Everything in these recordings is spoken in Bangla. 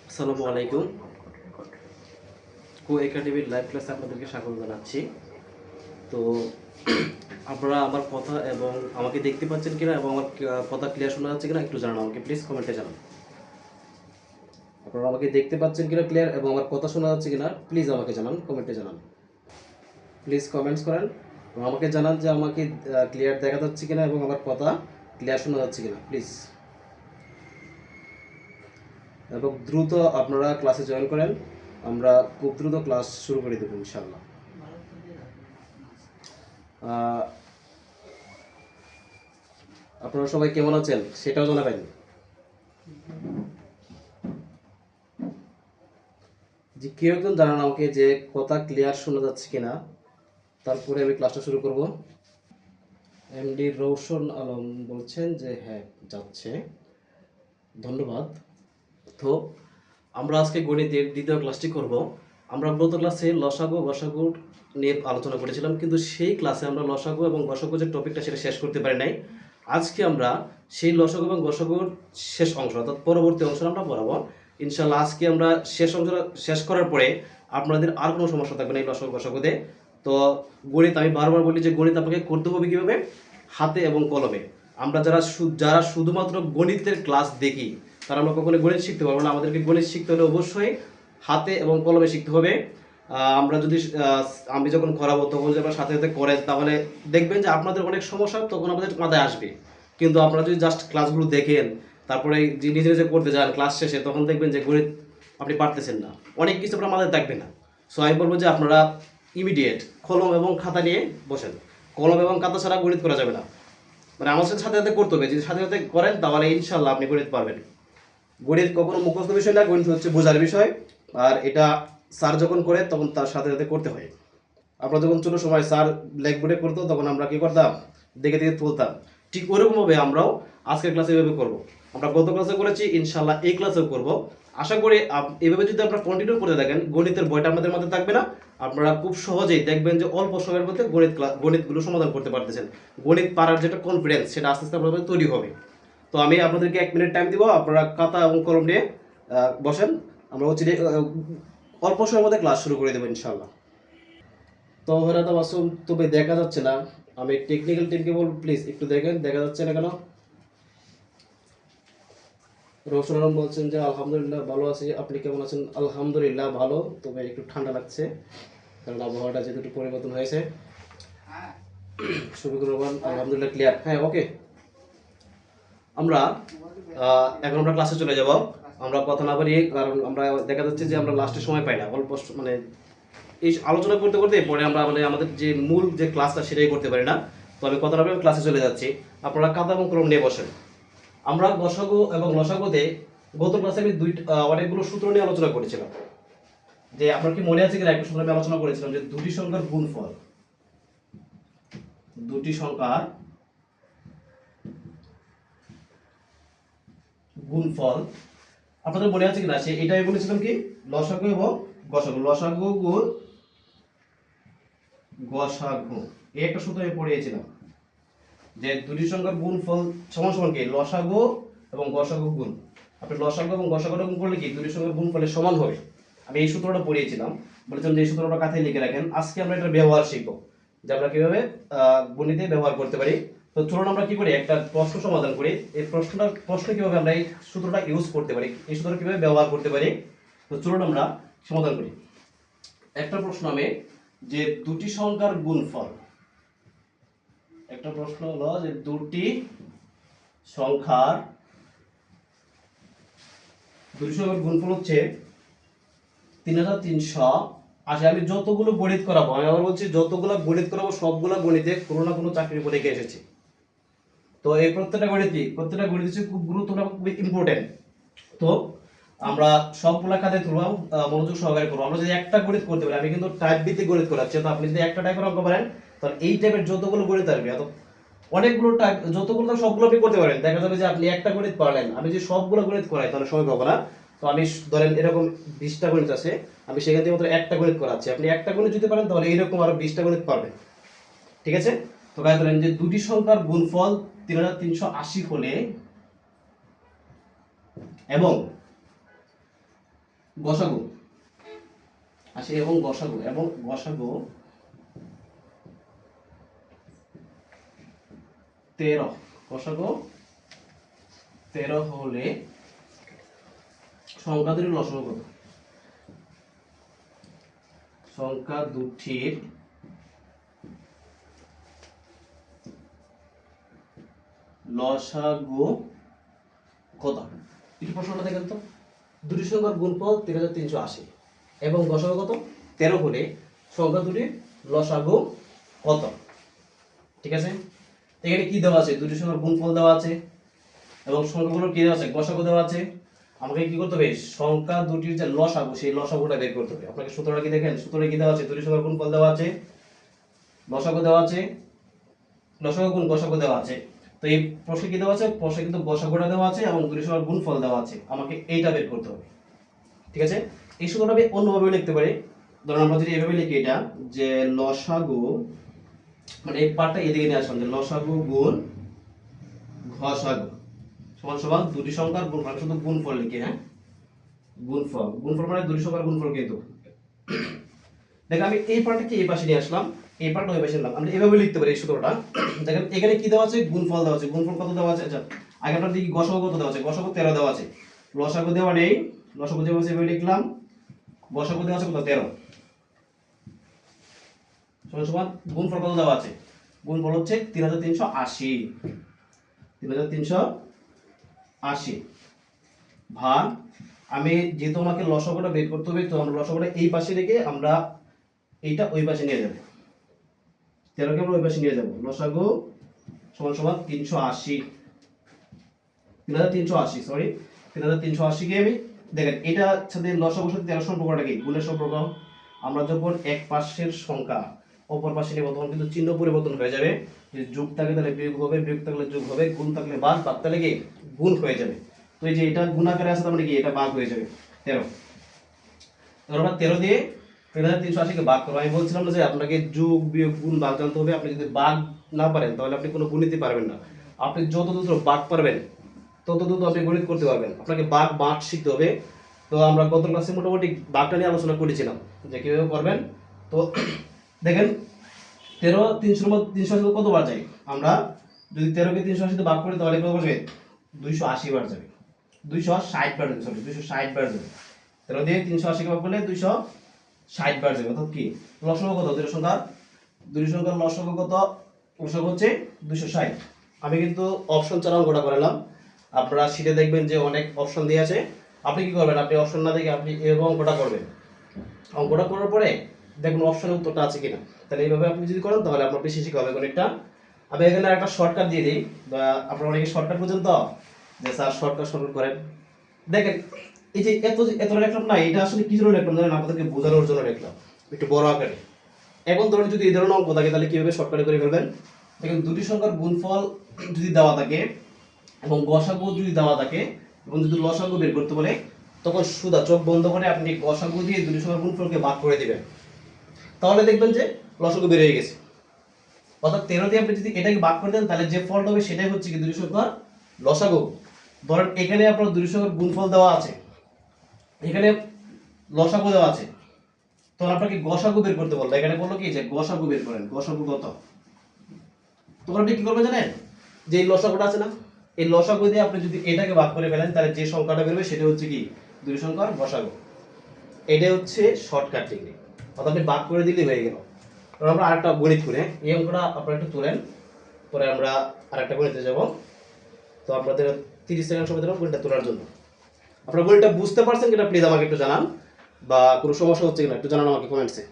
আসসালামু আলাইকুম। কো একাডেমির লাইভ ক্লাসে আপনাদেরকে স্বাগত জানাচ্ছি। তো আপনারা আমার কথা এবং আমাকে দেখতে পাচ্ছেন কিনা এবং আমার কথা ক্লিয়ার শোনা যাচ্ছে কিনা একটু জানান আমাকে, প্লিজ কমেন্টে জানান। আপনারা আমাকে দেখতে পাচ্ছেন কিনা ক্লিয়ার এবং আমার কথা শোনা যাচ্ছে কিনা প্লিজ আমাকে জানান, কমেন্টে জানান। প্লিজ কমেন্টস করেন এবং আমাকে জানান যে আমাকে ক্লিয়ার দেখা যাচ্ছে কিনা এবং আমার কথা ক্লিয়ার শোনা যাচ্ছে কিনা প্লিজ। এবং দ্রুত আপনারা ক্লাসে জয়েন করেন, আমরা খুব দ্রুত ক্লাস শুরু করে দেবো ইনশাআল্লাহ। আপনারা সবাই কেমন আছেন সেটাও জানাবেন। যে কেউ একজন জানান আমাকে যে কথা ক্লিয়ার শোনা যাচ্ছে কিনা, তারপরে আমি ক্লাসটা শুরু করব। এমডি রৌশন আলম বলছেন যে হ্যাঁ যাচ্ছে, ধন্যবাদ। তো আমরা আজকে গণিতের দ্বিতীয় ক্লাসটি করব। আমরা গত ক্লাসে লসাগু গসাগু নিয়ে আলোচনা করেছিলাম, কিন্তু সেই ক্লাসে আমরা লসাগু এবং গসাগু যে টপিকটা সেটা শেষ করতে পারি নাই। আজকে আমরা সেই লসাগু এবং গসাগুর শেষ অংশ অর্থাৎ পরবর্তী অংশ আমরা পড়াবো ইনশাল্লাহ। আজকে আমরা শেষ অংশটা শেষ করার পরে আপনাদের আর কোনো সমস্যা থাকবে না এই লসাগু গসাগুতে। তো গণিত আমি বারবার বলি যে গণিত আপনাকে করতে হবে কীভাবে, হাতে এবং কলমে। আমরা যারা শুধুমাত্র গণিতের ক্লাস দেখি তারা আমরা কখনো গণিত শিখতে পারবো না। আমাদেরকে গণিত শিখতে হলে অবশ্যই হাতে এবং কলমে শিখতে হবে। আমরা যদি আমি যখন করাবো তখন যদি আপনার সাথে সাথে করেন তাহলে দেখবেন যে আপনাদের অনেক সমস্যা তখন আমাদের মাথায় আসবে। কিন্তু আপনারা যদি জাস্ট ক্লাসগুলো দেখেন তারপরে যে নিজে নিজে করতে যান ক্লাস শেষে, তখন দেখবেন যে গণিত আপনি পারতেছেন না, অনেক কিছু আপনার মাথায় থাকবে না। সো আমি বলবো যে আপনারা ইমিডিয়েট কলম এবং খাতা নিয়ে বসেন। কলম এবং খাতা ছাড়া গণিত করা যাবে না, মানে আমার সাথে সাথে করতে হবে। যদি সাথে সাথে করেন তাহলে ইনশাল্লাহ আপনি গণিত পারবেন। গণিত কখনো মুখস্থ বিষয় না, গণিত হচ্ছে বোঝার বিষয়। আর এটা স্যার যখন করে তখন তার সাথে সাথে করতে হয়। আমরা যখন ছোটো সময় স্যার ব্ল্যাকবোর্ডে করতো তখন আমরা কি করতাম, দেখে দেখে তুলতাম। ঠিক ওরকমভাবে আমরাও আজকের ক্লাসে এভাবে করব। আমরা গত ক্লাসে করেছি, ইনশাল্লাহ এই ক্লাসেও করব। আশা করি এভাবে যদি আপনারা কন্টিনিউ করতে থাকেন গণিতের বইটা আমাদের মধ্যে থাকবে না, আপনারা খুব সহজেই দেখবেন যে অল্প সময়ের মধ্যে গণিতগুলো সমাধান করতে পারতেছেন। গণিত পারার যেটা কনফিডেন্স সেটা আস্তে আস্তে আপনাদের তৈরি হবে। তো আমি আপনাদেরকে 1 মিনিট টাইম দিব, আপনারা খাতা এবং কলম নিয়ে বসেন। আমরা হচ্ছে অল্প সময়ের মধ্যে ক্লাস শুরু করে দেবো ইনশাল্লাহ। তো হয়তো মাসুম তবে দেখা যাচ্ছে না, আমি টেকনিক্যাল টিমকে বলবো প্লিজ একটু দেখেন দেখা যাচ্ছে না কেন। রৌশন আলম বলছেন যে আলহামদুলিল্লাহ ভালো আছি, আপনি কেমন আছেন? আলহামদুলিল্লাহ ভালো, তবে একটু ঠান্ডা লাগছে কারণ আবহাওয়াটা যেহেতু একটু পরিবর্তন হয়েছে। শফিকুর রহমান আলহামদুলিল্লাহ ক্লিয়ার, হ্যাঁ ওকে। আমরা এখন আমরা ক্লাসে চলে যাব। আমরা কথা না বাড়িয়ে, কারণ আমরা দেখা যাচ্ছে যে আমরা লাস্টে সময় পাই না, অল্প মানে এই আলোচনা করতে করতে পরে আমরা মানে আমাদের যে মূল যে ক্লাসটা সেটাই করতে পারি না। তো আমি কথা না বলে ক্লাসে চলে যাচ্ছি, আপনারা খাতা এবং কলম নিয়ে বসেন। আমরা গসাগু এবং লসাগুতে গত ক্লাসে আমি অনেকগুলো সূত্র নিয়ে আলোচনা করেছিলাম। যে আপনার কি মনে আছে কিনা, একটা সূত্র আমি আলোচনা করেছিলাম যে দুটি সংখ্যার গুণফল, দুটি সংখ্যার গুণফল আপনাদের মনে আছে কিনা, সে এটাই বলেছিলাম কি লসাগু এবং গসাগু, লসাগু গুণ গসাগু, এই একটা সূত্র আমি পড়িয়েছিলাম যে দুটি সংখ্যার গুণফল সমান সমান কি লসাগু এবং গসাগু গুণ। আপনি লসাগু এবং গসাগুটা গুণ করলে কি দুটি সংখ্যার গুণফলের সমান হবে। আমি এই সূত্রটা পড়িয়েছিলাম, বলেছিলাম যে এই সূত্রটা খাতায় লিখে রাখেন। আজকে আমরা এটার ব্যবহার শিখবো যে আমরা কিভাবে গণিতে ব্যবহার করতে পারি। তো চলুন আমরা কি করি, একটা প্রশ্ন সমাধান করি। এই প্রশ্ন কিভাবে আমরা এই সূত্রটা ইউজ করতে পারি, এই সূত্রটা কিভাবে ব্যবহার করতে পারি, তো চলুন আমরা সমাধান করি। একটা প্রশ্ন আমি যে দুটি সংখ্যার গুণফল, একটা প্রশ্ন হলো যে দুটি সংখ্যার গুণফল হচ্ছে 3380। আমি যতগুলো গণিত করাবো, আমি আবার বলছি যতগুলো গণিত করাবো সবগুলো গণিতে কোনো না কোনো চাকরির পরীক্ষা এসেছে। তো এই প্রত্যেকটা গণিত হচ্ছে খুব গুরুত্বপূর্ণ, খুব ইম্পর্টেন্ট। তো আমরা সবগুলা খাতে তুলব, মনোযোগ সহকারে করবো। আমরা যদি একটা গণিত করতে পারি, আমি কিন্তু টাইপ ভিত্তিক গণিত করাচ্ছি, তো আপনি যদি একটা টাইপের অঙ্ক পারেন তাহলে এই টাইপের যতগুলো গণিত আসবে, অনেকগুলো টাইপ যতগুলো সবগুলো আপনি করতে পারেন। দেখা যাবে যে আপনি একটা গণিত পারলেন, আমি যদি সবগুলো গণিত করাই তাহলে সময় পাবো না। তো আমি ধরেন এরকম 20টা গণিত আছে, আমি সেখান থেকে মাত্র একটা গণিত করাচ্ছি। আপনি একটা গণিত যদি পারেন তাহলে এরকম আরো 20টা গণিত পারবেন, ঠিক আছে? তো গায়ে ধরেন যে দুটি সংখ্যার গুণফল 3380 হলে এবং গসাগু আসে এবং গসাগু 13, গসাগু 13 হলে সংখ্যা দুটির লসাগু কত? সংখ্যা দুটির লসাগু কত? একটু প্রশ্নটা দেখেন তো। দুটি সংখ্যার গুণফল 3380 এবং গসাগু কত? 13 হলে সংখ্যা দুটির লসাগু কত? ঠিক আছে, এখানে কি দেওয়া আছে? দুটি সংখ্যার গুণফল দেওয়া আছে এবং সংখ্যাগুলোর কি দেওয়া আছে? গসাগু দেওয়া আছে। আমাকে কি করতে হবে? সংখ্যা দুটির যে লসাগু, সেই লসাগুটা বের করতে হবে। আপনাকে সূত্রটা কি দেখেন? সূত্রে কি দেওয়া আছে? দুটি সংখ্যার গুণফল দেওয়া আছে, লসাগু দেওয়া আছে, লসাগু গুণ গসাগু দেওয়া আছে। তো এই প্রশ্নে কি দেওয়া আছে? প্রশ্নে কিন্তু গসাগুটা দেওয়া আছে এবং দুটি সংখ্যার গুণফল দেওয়া আছে। আমাকে এইটা বের করতে হবে। ঠিক আছে, এই সূত্রটা আমি অন্যভাবে লিখতে পারি। ধরুন আমরা যদি এভাবে লিখি এটা, যে লসাগু, মানে এই পার্টটা এদিকে নিয়ে আসলাম, যে লসাগু গুণ গসাগু সমান সমান দুটি সংখ্যার গুণফল। শুধু গুণফল লিখি, হ্যাঁ, গুণফল মানে দুটি সংখ্যার গুণফল। কিন্তু দেখেন আমি এই পার্টটাকে এই পাশে নিয়ে আসলাম, এই পার্টটা ওই পাশে নিলাম। আমরা এভাবে লিখতে পারি এই সূত্রটা। দেখেন এখানে কি দেওয়া আছে? গুণফল দেওয়া আছে। গুণফল কত দেওয়া আছে? আচ্ছা, আগে আপনার দেখি গসাগু কত দেওয়া আছে। গসাগু 13 দেওয়া আছে, লসাগু দেওয়া নেই। লসাগু দেওয়া আছে, এভাবে লিখলাম। গসাগু দেওয়া আছে কত? 13 সমান সমান গুণফল কত দেওয়া আছে? গুণফল হচ্ছে 3380। 3380 ভাগ, আমি যেহেতু আমাকে লসাগুটা বের করতে হবে, তো আমরা লসাগুটা এই পাশে রেখে আমরা এইটা ওই পাশে নিয়ে যাব। 13 কে আমরা ওই পাশে নিয়ে যাব। লসাগু সমান সমান 380, 3380, সরি 3380 কে আমি, দেখেন এটা সাথে লসাগুর সাথে 13 সম্পর্কটা কি? গুণের সম্পর্ক। আমরা যখন এক পাশের সংখ্যা অপর পাশে নেব তখন কিন্তু চিহ্ন পরিবর্তন হয়ে যাবে। যে যোগ থাকলে তাহলে বিয়োগ হবে, বিয়োগ থাকলে যোগ হবে, গুণ থাকলে ভাগ, ভাগ থাকলে কি গুণ হয়ে যাবে। তো এই যে এটা গুণ আকারে আছে, তার মানে কি এটা ভাগ হয়ে যাবে 13। এবার আমরা 13 দিয়ে 3380 কে ভাগ করব। আমি বলছিলাম না যে আপনাকে যোগ বিয়োগ গুণ ভাগ জানতে হবে। আপনি যদি ভাগ না পারেন তাহলে আপনি কোনো গণিতই পারবেন না। আপনি যত দ্রুত ভাগ পারবেন তত দ্রুত আপনি গণিত করতে পারবেন। আপনাকে ভাগ ভাগ শিখতে হবে। তো আমরা গত ক্লাসে মোটামুটি ভাগটা নিয়ে আলোচনা করেছিলাম যে কিভাবে করবেন। তো দেখেন 13 380 কতবার যায়? আমরা যদি 13 কে 380 তে ভাগ করি তাহলে কত হবে? 280 বার যাবে, 260 বার যাবে, সরি 260 বার যাবে। 13 দিয়ে 380 কে ভাগ করলে 260 বার যাবে। অর্থাৎ কি লসাগু কত? দুটি সংখ্যার লসাগু কত? লসাগু হচ্ছে 260। আমি কিন্তু অপশন ছাড়া অঙ্কটা করালাম। আপনারা শিটে দেখবেন যে অনেক অপশন দিয়ে আছে। আপনি কি করবেন? আপনি অপশন না দেখে আপনি এভাবে অঙ্কটা করবেন। অঙ্কটা করার পরে দেখুন অপশনের উত্তরটা আছে কিনা। তাহলে এইভাবে আপনি যদি করেন তাহলে আপনার বেশি শিখা হবে গণিতটা। আমি এখানে একটা শর্টকাট দিয়ে দিই, বা আপনারা অনেকে শর্টকাট বুঝেন তো, যে স্যার শর্টকাট করেন। দেখেন এই যে এত লিখলাম না, এটা আসলে কি জন্য লিখলাম জানেন? আপনাদেরকে বোঝানোর জন্য লিখলাম একটু বড় আকারে। এখন ধরুন যদি এই ধরনের অঙ্ক থাকে তাহলে কিভাবে শর্টকাটে করে ফেলবেন? দেখেন দুটি সংখ্যার গুণফল যদি দেওয়া থাকে এবং গসাগু যদি দেওয়া থাকে এবং যদি লসাগু বের করতে বলে, তখন সুদা চোখ বন্ধ করে আপনি গসাগু দিয়ে দুটি সংখ্যার গুণফলকে ভাগ করে দিবেন। তাহলে দেখবেন যে লসাগু বের হয়ে গেছে। অর্থাৎ 13 দিয়ে আপনি যদি এটাকে ভাগ করে দেন তাহলে যে ফলটা হবে সেটাই হচ্ছে কি দুটি সংখ্যার লসাগু। ধরেন এখানে আপনার দুটি সংখ্যার গুণফল দেওয়া আছে, এখানে লসাগু দেওয়া আছে, তখন আপনাকে গসাগু বের করতে বললো। এখানে বললো কি যে গসাগু বের করেন, গসাগু কত? তখন আপনি কি করবেন জানেন? যে এই লসাগুটা আছে না, এই লসাগু দিয়ে আপনি যদি এটাকে ভাগ করে ফেলেন তাহলে যে সংখ্যাটা বেরোবে সেটা হচ্ছে কি দুই সংখ্যার গসাগু। এটাই হচ্ছে শর্টকাট টেকনিক। অর্থাৎ আপনি ভাগ করে দিলেই হয়ে গেল। এবার আমরা আরেকটা গণিত করে, এই অঙ্কটা আপনারা একটু তোলেন, পরে আমরা আরেকটা গণিতে যাব। তো আপনাদের 30 সেকেন্ড সময় দেবো গণিতটা তোলার জন্য। আপনারা গণিতটা বুঝতে পারছেন কিনা প্লিজ আমাকে একটু জানান, বা কোনো সমস্যা হচ্ছে কিনা একটু জানান আমাকে কমেন্টসে।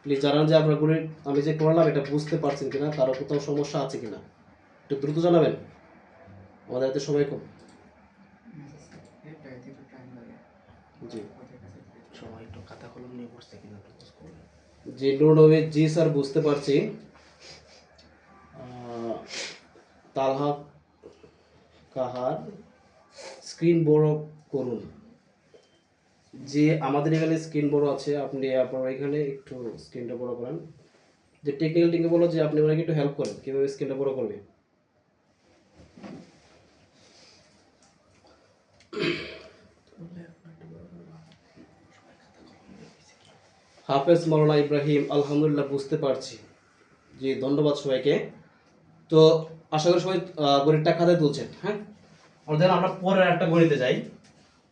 প্লিজ জানান যে আপনার গণিত আমি যে করলাম এটা বুঝতে পারছেন কিনা, কারো কোথাও সমস্যা আছে কিনা একটু দ্রুত জানাবেন, আমাদের হাতে সময় কম। জি, সবাই একটু খাতা কলম নিয়ে বসতে কিনা জি নুরনবী, জি স্যার বুঝতে পারছি। তালহা কাহার স্ক্রিন বড় করুন। যে আমাদের এখানে স্ক্রিন বড় আছে, আপনি আপনার এখানে একটু স্ক্রিনটা বড় করেন। যে টেকনিক্যাল টিমকে বলো যে আপনি ওনাকে একটু হেল্প করেন কীভাবে স্ক্রিনটা বড় করবে। হাফেজ মাওলানা ইব্রাহিম, আলহামদুলিল্লাহ বুঝতে পারছি। জি, ধন্যবাদ সবাইকে। তো আশা করি সবাই গণিতটা খাতায় তুলছেন। হ্যাঁ, আমাদের আমরা পরের একটা গণিতে যাই।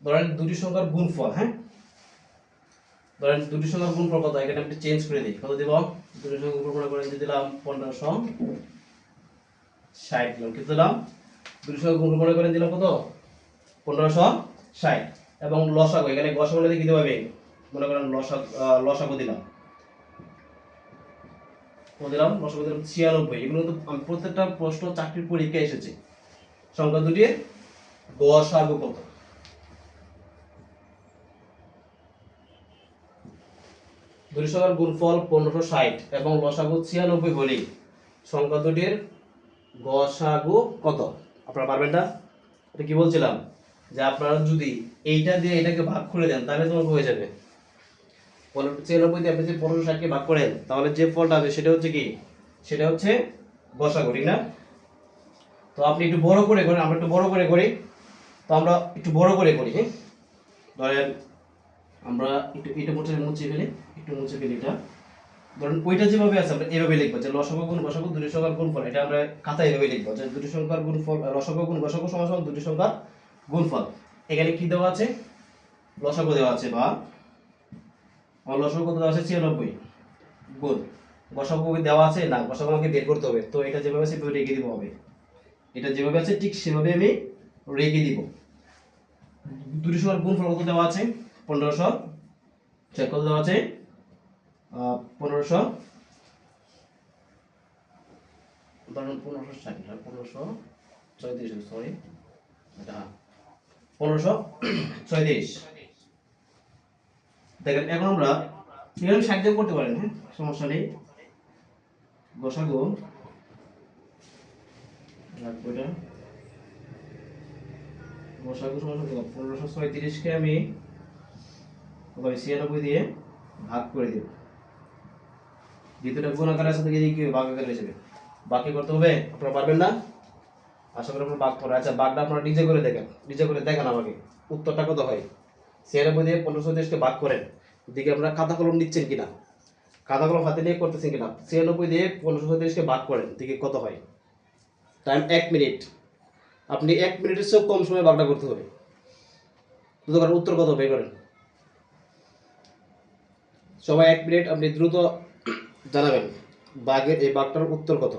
ধরেন দুটি সংখ্যার গুণফল। হ্যাঁ, ধরেন দুটি সংখ্যার গুণফল কত, এখানে আমি চেঞ্জ করে দিই। কত দিব? দুটি সংখ্যার গুণফল মনে করেন যে দিলাম 1560 দিলাম। কি দিলাম? দুটি সংখ্যার গুণফল মনে করেন দিলাম কত? 1560। এবং লসাগু, এখানে গসাগু কি দিতে হবে? মনে করেন লসাগু দিলাম। দিলাম লসাগু দিলাম 96। এগুলো কিন্তু আমি প্রত্যেকটা প্রশ্ন চাকরির পরীক্ষায় এসেছে। সংখ্যা দুটির গসাগু কত? দুটি সংখ্যার গুণফল 1560 এবং লসাগু 96 হলে সংখ্যা দুটির গসাগু কত? আপনারা পারবেন না? এটা কি বলছিলাম যে আপনারা যদি এইটা দিয়ে এটাকে ভাগ করে দেন তাহলে তোমাকে হয়ে যাবে। 96 দিয়ে আপনি যদি 1560 কে ভাগ করেন তাহলে যে ফলটা হবে সেটা হচ্ছে কি? সেটা হচ্ছে গসাগু, ঠিক না? তো আপনি একটু বড় করে করেন, আমরা একটু বড় করে করি। তো আমরা একটু বড় করে করি। হ্যাঁ, ধরেন আমরা একটু এটা মুছে ফেলি, একটু মুছে ফেলি এটা। ধরেন ওইটা যেভাবে আছে আমরা এভাবে লিখবো যে লসাগু গুণ গসাগু দুটি সংখ্যার গুণফল। এটা আমরা খাতায় এভাবে লিখবো যে দুটি সংখ্যার গুণফল, লসাগু গুণ গসাগু সমান সমান দুটি সংখ্যার গুণফল। এখানে কি দেওয়া আছে? লসাগু দেওয়া আছে, বা আমার লসাগু কত দেওয়া আছে? 96 গুণ গসাগু দেওয়া আছে না, গসাগু আমাকে বের করতে হবে। তো এটা যেভাবে আছে সেভাবে রেখে দিব হবে। এটা যেভাবে আছে ঠিক সেভাবে আমি রেখে দিব। দুটি সংখ্যার গুণফল কত দেওয়া আছে? 1500। কত দেওয়া আছে? 1500, ধরুন 1560 না, 1534, সরি, এটা 1534। দেখেন এখন আমরা এখানে 60 দিয়ে করতে পারেন। হ্যাঁ, সমস্যা নেই। গসাগু রাখবো এটা। গসাগু সমান 1536 কে আমি 96 দিয়ে ভাগ করে দেব। দ্বিতীয়টা গুণ আকারে আছে, দেখে কি ভাগ আকারে হয়ে যাবে। বাকি করতে হবে, আপনারা পারবেন না? আশা করি আপনারা ভাগ করে। আচ্ছা, ভাগটা আপনারা নিজে করে দেখেন, নিজে করে দেখেন আমাকে উত্তরটা কত হয়। 96 দিয়ে 1536 কে ভাগ করেন, দিকে আপনারা খাতা কলম নিচ্ছেন কিনা, খাতা কলম হাতে নিয়ে করতেছেন কিনা। 96 দিয়ে 1536 কে ভাগ করেন, দিকে কত হয়। Time 1 minute. আপনি 1 মিনিটের চেয়ে কম সময়ে ভাগটা করতে হবে। দ্রুত করেন, উত্তর কত বের করেন। সবাই 1 মিনিট আপনি দ্রুত জানাবেন ভাগের এই ভাগটার উত্তর কত।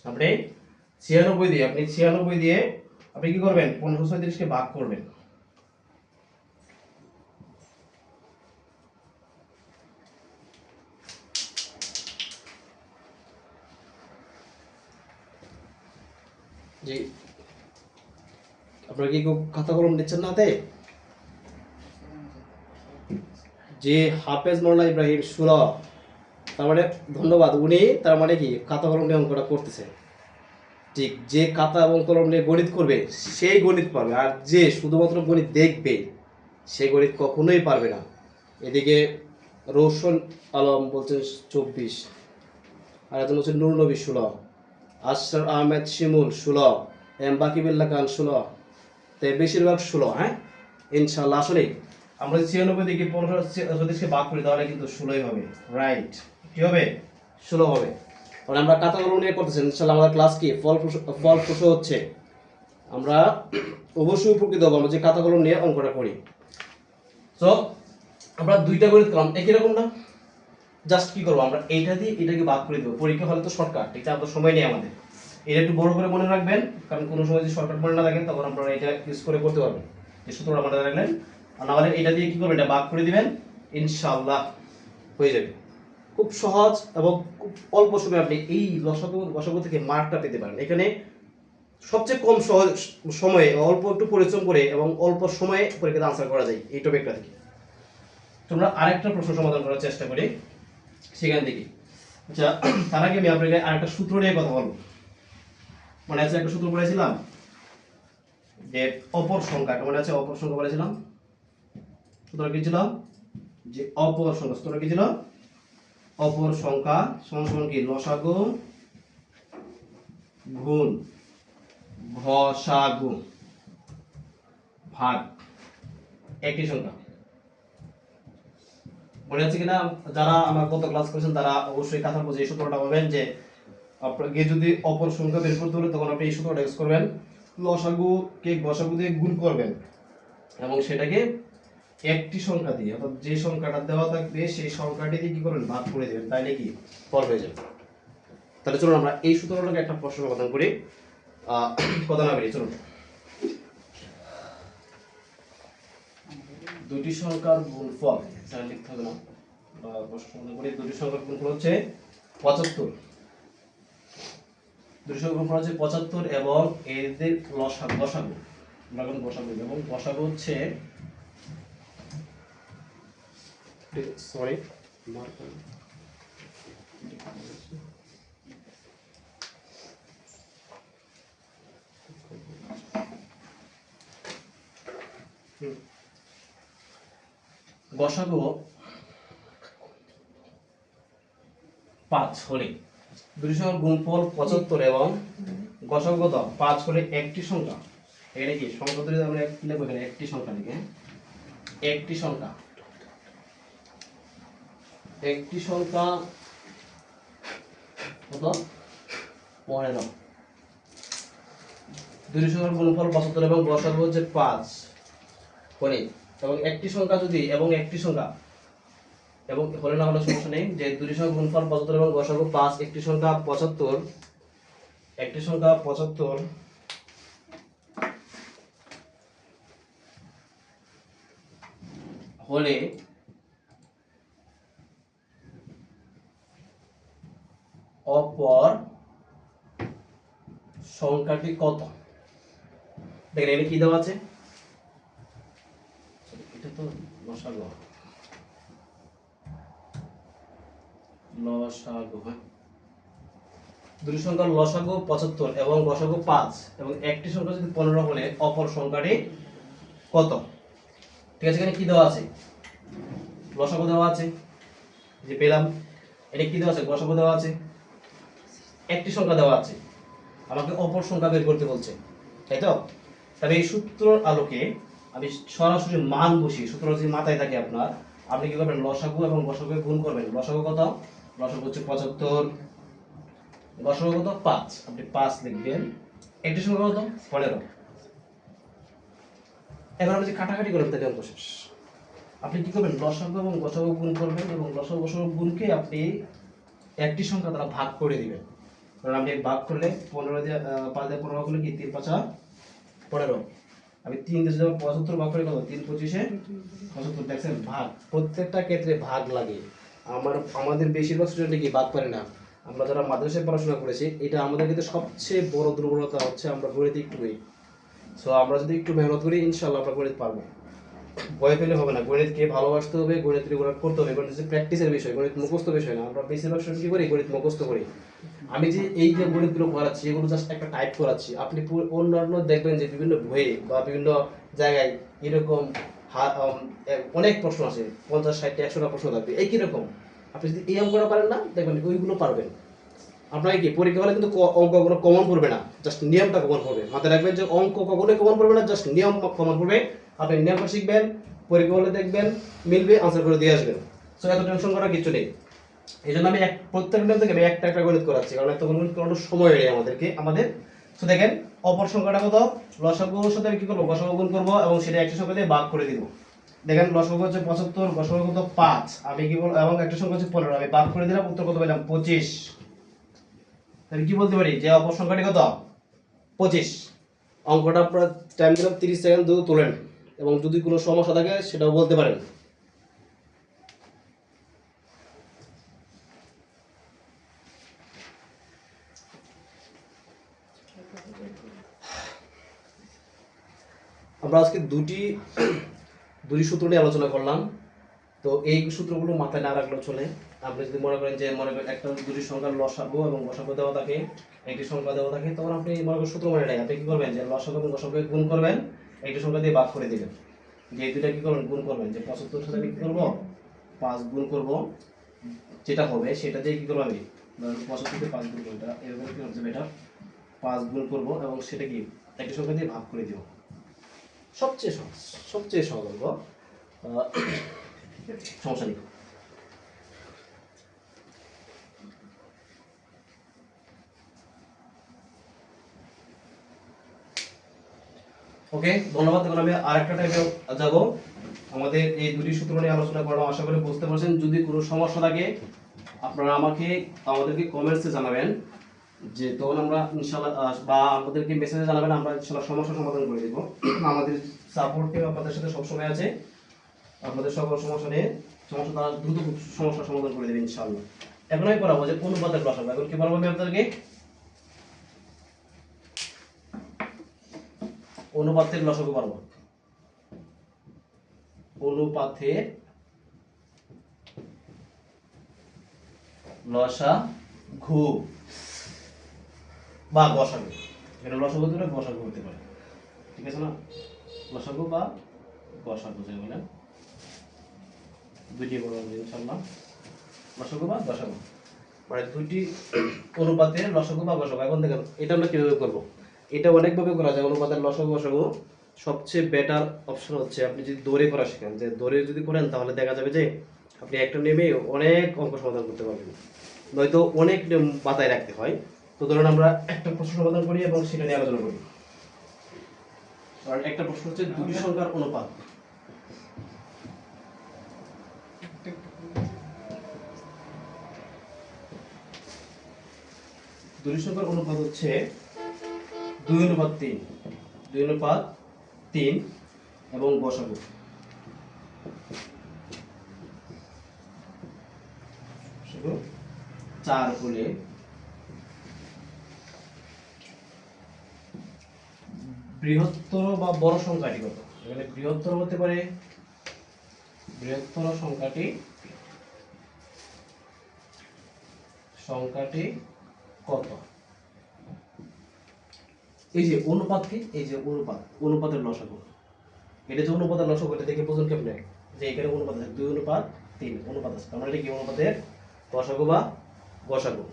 আপনি 96 দিয়ে আপনি কি করবেন? 1536 কে ভাগ করবেন। জি, আপনারা কি খাতা কলম নিচ্ছেন না হাতে? যে হাফেজ মাওলানা ইব্রাহিম সুরা, তার মানে ধন্যবাদ। উনি তার মানে কি খাতা কলম নিয়ে অঙ্কটা করতেছে। ঠিক, যে খাতা এবং কলম নিয়ে গণিত করবে সেই গণিত পারবে, আর যে শুধুমাত্র গণিত দেখবে সে গণিত কখনোই পারবে না। এদিকে রৌশন আলম বলছেন 24, আর একজন হচ্ছে নুর নবী 16, আশরাফ আহমেদ শিমুল 16, এম বাকিবুল্লাহ খান 16, তাই বেশিরভাগ 16। হ্যাঁ, ইনশাল্লাহ। আসলে আমরা 96 থেকে 1536কে ভাগ করি তাহলে কিন্তু 16ই হবে। রাইট, কি হবে? 16 হবে। কারণ আমরা খাতা কলম নিয়ে করতেছি। ইনশাল্লাহ আমাদের ক্লাস কি ফলপ্রসূ হচ্ছে। আমরা অবশ্যই উপকৃত হবো আমরা যে খাতা কলম নিয়ে অঙ্কটা করি। তো আমরা দুইটা গণিত করলাম, একই রকম না? জাস্ট কি করবো, আমরা এইটা দিয়ে এটাকে ভাগ করে দেবো। পরীক্ষা হলে তো শর্টকাট, ঠিক আছে? সময় নেই আমাদের। এটা একটু বড় করে মনে রাখবেন, কারণ কোনো সময় যদি শর্টকাট মনে না রাখেন তখন আপনারা এটা ইউজ করে করতে পারবেন। এই সূত্রটা মনে রাখলেন, আর না হলে এটা দিয়ে কি করবেন, এটা ভাগ করে দিবেন, ইনশাআল্লাহ হয়ে যাবে। খুব সহজ এবং খুব অল্প সময়ে আপনি এই লসাগু থেকে মার্কটা পেতে পারেন। এখানে সবচেয়ে কম সহজ সময়ে অল্প একটু পরিশ্রম করে এবং অল্প সময়ে পরীক্ষাতে আনসার করা যায় এই টপিকটা থেকে। তোমরা আরেকটা প্রশ্ন সমাধান করার চেষ্টা করি সেখান থেকে। আচ্ছা, তার আগে আমি আপনাকে আরেকটা সূত্র নিয়ে কথা বলবো। মনে আছে একটা সূত্র বলেছিলাম যে অপর সংখ্যা, মনে আছে অপর সংখ্যা বলেছিলাম? সূত্র কি ছিল? যে অপর সংখ্যা, সূত্র কি ছিল? অপর সংখ্যা সমান সমান কি? লসাগু গুণ গসাগু ভাগ একটি সংখ্যা। মনে আছে কিনা? যারা আমার গত ক্লাস করেছেন তারা অবশ্যই কাঁথার মধ্যে এই সূত্রটা পাবেন যে আপনাকে যদি অপর সংখ্যা বের করতে হলে তখন আপনি এই সূত্রটা ইউজ করবেন, লসাগু কে গসাগু দিয়ে গুণ করবেন এবং সেটাকে একটি সংখ্যা দিয়ে, অর্থাৎ যে সংখ্যাটা দেওয়া থাকবে সেই সংখ্যাটি দিয়ে কি করবেন, ভাগ করে দেবেন, তাইলে কি ফল হয়ে যাবে। তাহলে চলুন আমরা এই সূত্রটাকে একটা প্রশ্ন সমাধান করি। কথা না বেরিয়ে চলুন। দুটি সংখ্যার গুণফল লিখতে হবে না, বা প্রশ্ন সমাধান করি। দুটি সংখ্যার গুণফল হচ্ছে 75। দুটি সংখ্যার গুণফল হচ্ছে 75 এবং এদের গসাগু আমরা এখন গসাগু এবং গসাগু হচ্ছে সরি গসাগু 5 হলে, দুটি সংখ্যার গুণফল 75 এবং গসাগু কত 5 হলে একটি সংখ্যা, এখানে কি সংখ্যা ধরে আমরা লিখব, এখানে একটি সংখ্যা লিখে, একটি সংখ্যা কত 15। দুটি সংখ্যার গুণফল 75 এবং গসাগু হচ্ছে 5 হলে, এবং একটি সংখ্যা যদি একটি সংখ্যা এবং হলে না হলে সমস্যা নেই, যে দুটি সংখ্যার গুণফল 75 এবং গসাগু 5, একটি সংখ্যা 75 হলে অপর সংখ্যাটি কত? দেখেন এখানে কি দেওয়া আছে, এটা তো লসাগু, হ্যাঁ, দুটি সংখ্যার লসাগু 75 এবং গসাগু 5 এবং একটি সংখ্যা যদি 15 হলে অপর সংখ্যাটি কত? ঠিক আছে, এখানে কি দেওয়া আছে, লসাগু দেওয়া আছে যে পেলাম, এটা কি দেওয়া আছে, গসাগু দেওয়া আছে, একটি সংখ্যা দেওয়া আছে, আমাকে অপর সংখ্যা বের করতে বলছে, তাই তো? তবে এই সূত্রের আলোকে আমি সরাসরি মান বসিয়ে, সূত্র যদি মাথায় থাকে আপনার, আপনি কি করবেন, লসাগু এবং গসাগুকে গুণ করবেন। লসাগু কত? লসাগু হচ্ছে 75, গসাগু কত 5, আপনি 5 লিখবেন, একটি সংখ্যা কত 15। এখন আপনি যে কাটাকাটি করেন তাহলে অঙ্ক শেষ। আপনি কি করবেন, লসাগু এবং গসাগু গুণ করবেন এবং লসাগু গসাগু গুণকে আপনি একটি সংখ্যা দ্বারা ভাগ করে দিবেন। কারণ আপনি ভাগ করলে 15 দিয়ে 5 দিয়ে 15 করলে কি 3 5 15, আমি 3 দিয়ে যখন 75 ভাগ করে কত 3 25 75, দেখছেন ভাগ, প্রত্যেকটা ক্ষেত্রে ভাগ লাগে। আমাদের বেশিরভাগ স্টুডেন্ট কি ভাগ করে না। আমরা যারা মাদ্রাসায় পড়াশোনা করেছি, এটা আমাদের ক্ষেত্রে সবচেয়ে বড় দুর্বলতা হচ্ছে আমরা গণিতে একটু উইক। সো আমরা যদি একটু মেহনত করি ইনশাআল্লাহ আমরা গণিত পারবো। ভয় পেলে হবে না, গণিতকে ভালোবাসতে হবে, গণিত রেগুলার করতে হবে। গণিত হচ্ছে প্র্যাকটিসের বিষয়, গণিত মুখস্থ বিষয় না। আমরা বেশিরভাগ সময় কি করি, গণিত মুখস্থ করি। আমি যে এই যে গণিতগুলো করাচ্ছি এগুলো জাস্ট একটা টাইপ করাচ্ছি, আপনি অন্যান্য দেখবেন যে বিভিন্ন বইয়ে বা বিভিন্ন জায়গায় এরকম অনেক প্রশ্ন আছে, 50 60 100টা প্রশ্ন থাকবে একই রকম। আপনি যদি এই অঙ্কটা পারেন না, দেখবেন ওইগুলো পারবেন। আপনাকে কি পরীক্ষা হলে কিন্তু অঙ্ক কখনো কমন পড়বে না, জাস্ট নিয়মটা কমন পড়বে। মাথায় রাখবেন যে অঙ্ক কখনোই কমন পড়বে না, জাস্ট নিয়ম কমন পড়বে। আপনি নিয়মটা শিখবেন, পরীক্ষা হলে দেখবেন মিলবে, আনসার করে দিয়ে আসবেন। সো এত টেনশন করার কিছু নেই। এই জন্য আমি প্রত্যেকটা থেকে আমি একটা একটা গণিত করাচ্ছি, কারণ এত গণিত করানোর সময় নেই আমাদের। তো দেখেন অপর সংখ্যাটা কত, লসাগুর সাথে আমি কি করবো, গসাগু গুণ করবো এবং সেটা একটি সংখ্যা দিয়ে ভাগ করে দিব। দেখেন লসাগু হচ্ছে 75, গসাগু কত 5, আমি কি বলবো, এবং একটা সংখ্যা হচ্ছে 15, আমি ভাগ করে দিলাম, উত্তর কত পেলাম 25। তাহলে কি বলতে পারি যে অপর সংখ্যাটি কত 25। অঙ্কটা আপনার টাইম দিলাম 30 সেকেন্ড, দুটো তোলেন এবং যদি কোনো সমস্যা থাকে সেটাও বলতে পারেন। আমরা আজকে দুটি সূত্র নিয়ে আলোচনা করলাম। তো এই সূত্রগুলো মাথায় না রাখলেও চলে। আপনি যদি মনে করেন যে একটা দুটি সংখ্যার লসাগু এবং গসাগু দেওয়া থাকে, একটি সংখ্যা দেওয়া থাকে, তখন আপনি মনে করেন সূত্র মনে নেই, আপনি কি করবেন যে লসাগু এবং গসাগুকে গুণ করবেন, একটি সংখ্যা দিয়ে ভাগ করে দিবেন। যে দুইটা কি করবেন, গুণ করবেন, যে 75 সাথে কি করব 5 গুণ করব, যেটা হবে সেটা দিয়ে কি করব, আমি 75 দিয়ে 5 গুণ করব, এটা এভাবে কি হবে, এটা 5 গুণ করব এবং সেটা কি একটি সংখ্যা দিয়ে ভাগ করে দিব। সবচেয়ে সহজ অঙ্ক, সমস্যা নেই। ওকে, ধন্যবাদ। এখন আমি আরেকটা টাইপে যাব। আমাদের এই দুটি সূত্র নিয়ে আলোচনা করলাম, আশা করি বুঝতে পারছেন। যদি কোনো সমস্যা থাকে আপনারা আমাদেরকে কমেন্টসে জানাবেন, যে তখন আমরা ইনশাআল্লাহ বা আমাদেরকে মেসেজে জানাবেন, আমরা ইনশাআল্লাহ সমস্যা সমাধান করে দেব। আমাদের সাপোর্ট টিম আপনাদের সাথে সবসময় আছে, আপনাদের সকল সমস্যা নিয়ে তারা দ্রুত সমস্যার সমাধান করে দেবে ইনশাআল্লাহ। এখন আমি পড়াবো যে অনুপাতের লসাগু। এখন কি পড়াবো আমি আপনাদেরকে? অনুপাতের লসাগু পড়াবো। অনুপাতের লসাগু বা গসাগু। এটা লসাগু ধরে গসাগু হতে পারে, ঠিক আছে না? লসাগু বা গসাগু যে বলেন, দুইটি বলবো ইনশাআল্লাহ। লসাগু বা গসাগু মানে দুইটি অনুপাতের লসাগু বা গসাগু। এখন দেখেন এটা আমরা কিভাবে করব। এটা অনেকভাবে করা যায় অনুপাতের লসাগু গসাগু। সবচেয়ে বেটার অপশন হচ্ছে আপনি যদি দৌড়ে করা শেখেন, যে দৌড়ে যদি করেন তাহলে দেখা যাবে যে আপনি একটা নেমে অনেক অঙ্ক সমাধান করতে পারবেন, নয়তো অনেক নিয়ম মাথায় রাখতে হয়। তো ধরুন আমরা একটা প্রশ্ন সমাধান করি এবং সেটা নিয়ে আলোচনা করি। কারণ একটা প্রশ্ন হচ্ছে দুটি সংখ্যার অনুপাত। দুটি সংখ্যার অনুপাত হচ্ছে 2:3, 2:3 এবং গসাগু। চার হলে বৃহত্তর বা বড় সংখ্যাটি কত? এখানে বৃহত্তর হতে পারে, বৃহত্তর সংখ্যাটি কত? এই যে অনুপাতকে, এই যে অনুপাতের লসাগু, এটা যে অনুপাতের লসাগু, এটা দেখে বুঝুন কেমনে যে এখানে অনুপাত আছে 2:3 অনুপাত আছে, তার মানে এটা কি অনুপাতের লসাগু বা গসাগু।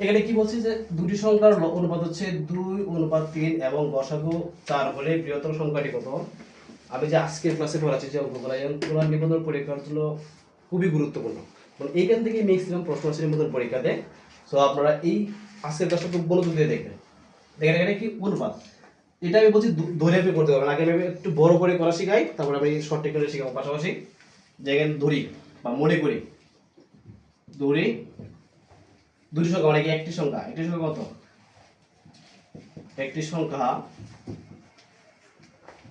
এখানে কি বলছি যে দুটি সংখ্যার অনুপাত হচ্ছে 2:3 এবং গসাগু 4 হলে বৃহত্তর সংখ্যাটি কত? আমি যে আজকের ক্লাসে পড়াচ্ছি যে অঙ্কগুলো, এই অঙ্কগুলো নিবন্ধন পরীক্ষার জন্য খুবই গুরুত্বপূর্ণ, কারণ এইখান থেকে ম্যাক্সিমাম প্রশ্ন আসে নিবন্ধন পরীক্ষাতে। সো আপনারা এই আজকের ক্লাসটা খুব মনোযোগ দিয়ে দেখবেন। দেখেন এখানে কি অনুপাত, এটা আমি বলছি ধরে আপনি করতে পারবেন। আগে আমি একটু বড় করে করা শিখাই, তারপরে আমি শর্ট টেকনিক শিখাবো পাশাপাশি। যেখানে ধরি বা মনে করি ধরি দুটি সংখ্যা মানে কি একটি সংখ্যা, একটি সংখ্যা কত? একটি সংখ্যা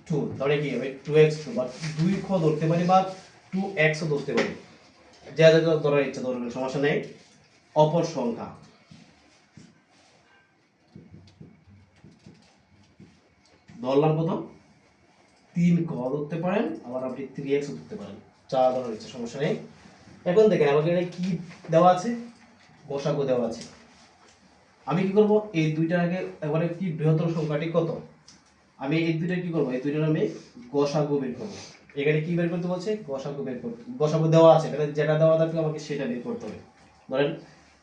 2, তাহলে কি আমি 2x বা 2 খ ধরতে পারি বা 2x ও ধরতে পারি, যা যা ধরার ইচ্ছা ধরবেন, সমস্যা নেই। অপর সংখ্যা ধরলাম কত? 3 খ ধরতে পারেন, আবার আপনি 3x ও ধরতে পারেন, যা ধরার ইচ্ছা, সমস্যা নেই। এখন দেখেন আমাকে এখানে কি দেওয়া আছে? গসাগু দেওয়া আছে। আমি কি করব, এই দুইটার আগে একবারে কি বৃহত্তর সংখ্যাটি কত, আমি এই দুইটা কি করব, এই দুইটার আমি গসাগু বের করব। এখানে কি বের করতে বলছে? গসাগু বের করতে। গসাগু দেওয়া আছে, এখানে যেটা দেওয়া থাকবে আমাকে সেটা বের করতে হবে। ধরেন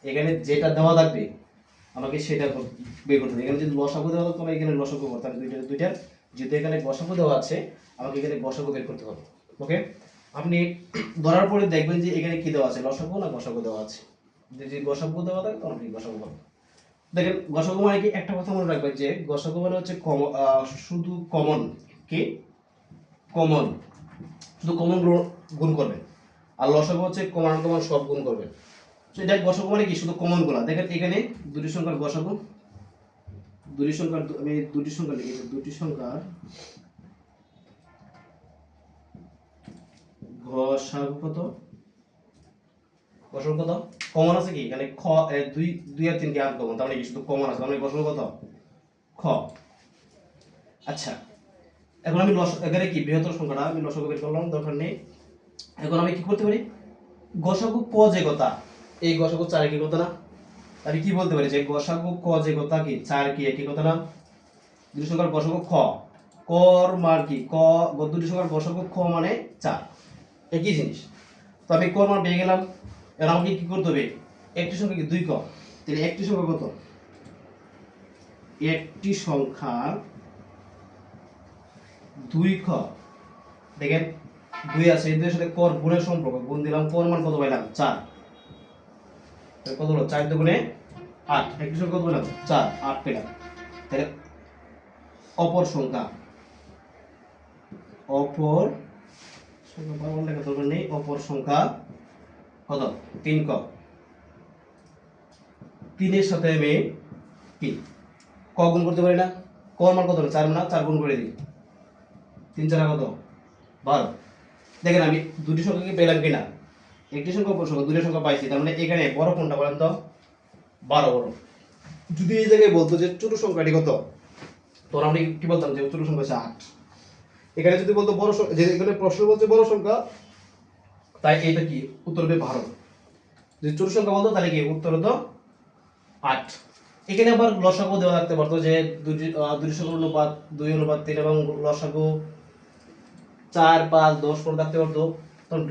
এখানে যেটা দেওয়া থাকবে আমাকে সেটা বের করতে হবে। এখানে যদি লসাগু দেওয়া থাকতো আমি এখানে লসাগু করতে হবে। দুইটার যেহেতু এখানে গসাগু দেওয়া আছে, আমাকে এখানে গসাগু বের করতে হবে। ওকে, আপনি ধরার পরে দেখবেন যে এখানে কি দেওয়া আছে, লসাগু না গসাগু দেওয়া আছে। যদি গসাগু দেওয়া থাকে তখন আপনি গসাগু করবেন। দেখেন গসাগু মানে কি, একটা কথা মনে রাখবেন যে গসাগু মানে হচ্ছে শুধু কমন, কি কমন, শুধু কমন গুণ করবেন। আর লসাগু হচ্ছে কমন কমন সব গুণ করবেন। তো এটা গসাগু মানে কি, শুধু কমন গুলা। দেখেন এখানে দুটি সংখ্যার গসাগু, দুটি সংখ্যার আমি দুটি সংখ্যা লিখেছি, দুটি সংখ্যার গসাগু কত? গসাগু কত? কমন আছে কি এখানে? 2 আর 3 কি আর কমন, তার মানে কি শুধু কমন আছে, তার মানে গসাগু কত? খ। আচ্ছা, এখন আমি এখানে কি বৃহত্তর সংখ্যাটা আমি লসাগু বের করলাম, দরকার নেই। এখন আমি কি করতে পারি, গসাগু ক যে কথা, এই গসাগু 4 কি কথা না? আমি কি বলতে পারি যে গসাগু ক যে কথা কি 4 কি একই কথা না? দুটি সংখ্যার গসাগু খ, কর মান কি ক, দুটি সংখ্যার গসাগু খ মানে 4, একই জিনিস। তো আমি কর মান পেয়ে গেলাম। এবার আমাকে কি করতে হবে, একটি সংখ্যা কি 2 ক, তাহলে একটি সংখ্যা কত? একটি সংখ্যা 2 খ। দেখেন 2 আছে, এই দুইয়ের সাথে কর গুণের সম্পর্ক, গুণ দিলাম, কর মান কত পাইলাম? 4। কত হলো? 4 দুগুণে 8, একটি সংখ্যা কত পেলাম? 4, 8 পেলাম। তাহলে অপর সংখ্যা অপর সংখ্যা বারবার লেখা দরকার নেই, অপর সংখ্যা কত 3 ক 3 এর সাথে আমি কি ক গুণ করতে পারি না? ক মান কত? 4 না, 4 গুণ করে দিই, 3 4 কত 12। দেখেন আমি দুটি সংখ্যা কি পেলাম কিনা, একটি সংখ্যা অপর সংখ্যা দুটি সংখ্যা পাইছি, তার মানে এখানে বড় কোনটা বলেন তো? 12 বড়। যদি এই জায়গায় বলতো যে ছোট সংখ্যাটি কত, তখন আমরা কি বলতাম যে ছোট সংখ্যা হচ্ছে 8। এখানে যদি বলতো বড় সংখ্যা, যে এখানে প্রশ্ন বলছে বড় সংখ্যা, তাই এটা কি উত্তর হবে 12। যদি ছোট সংখ্যা বলতো তাহলে কি উত্তর হতো 8। এখানে আবার লসাগু দেওয়া থাকতে পারতো যে দুটি সংখ্যার অনুপাত 2:3 এবং লসাগু 4 5 10 করে থাকতে পারতো। তখন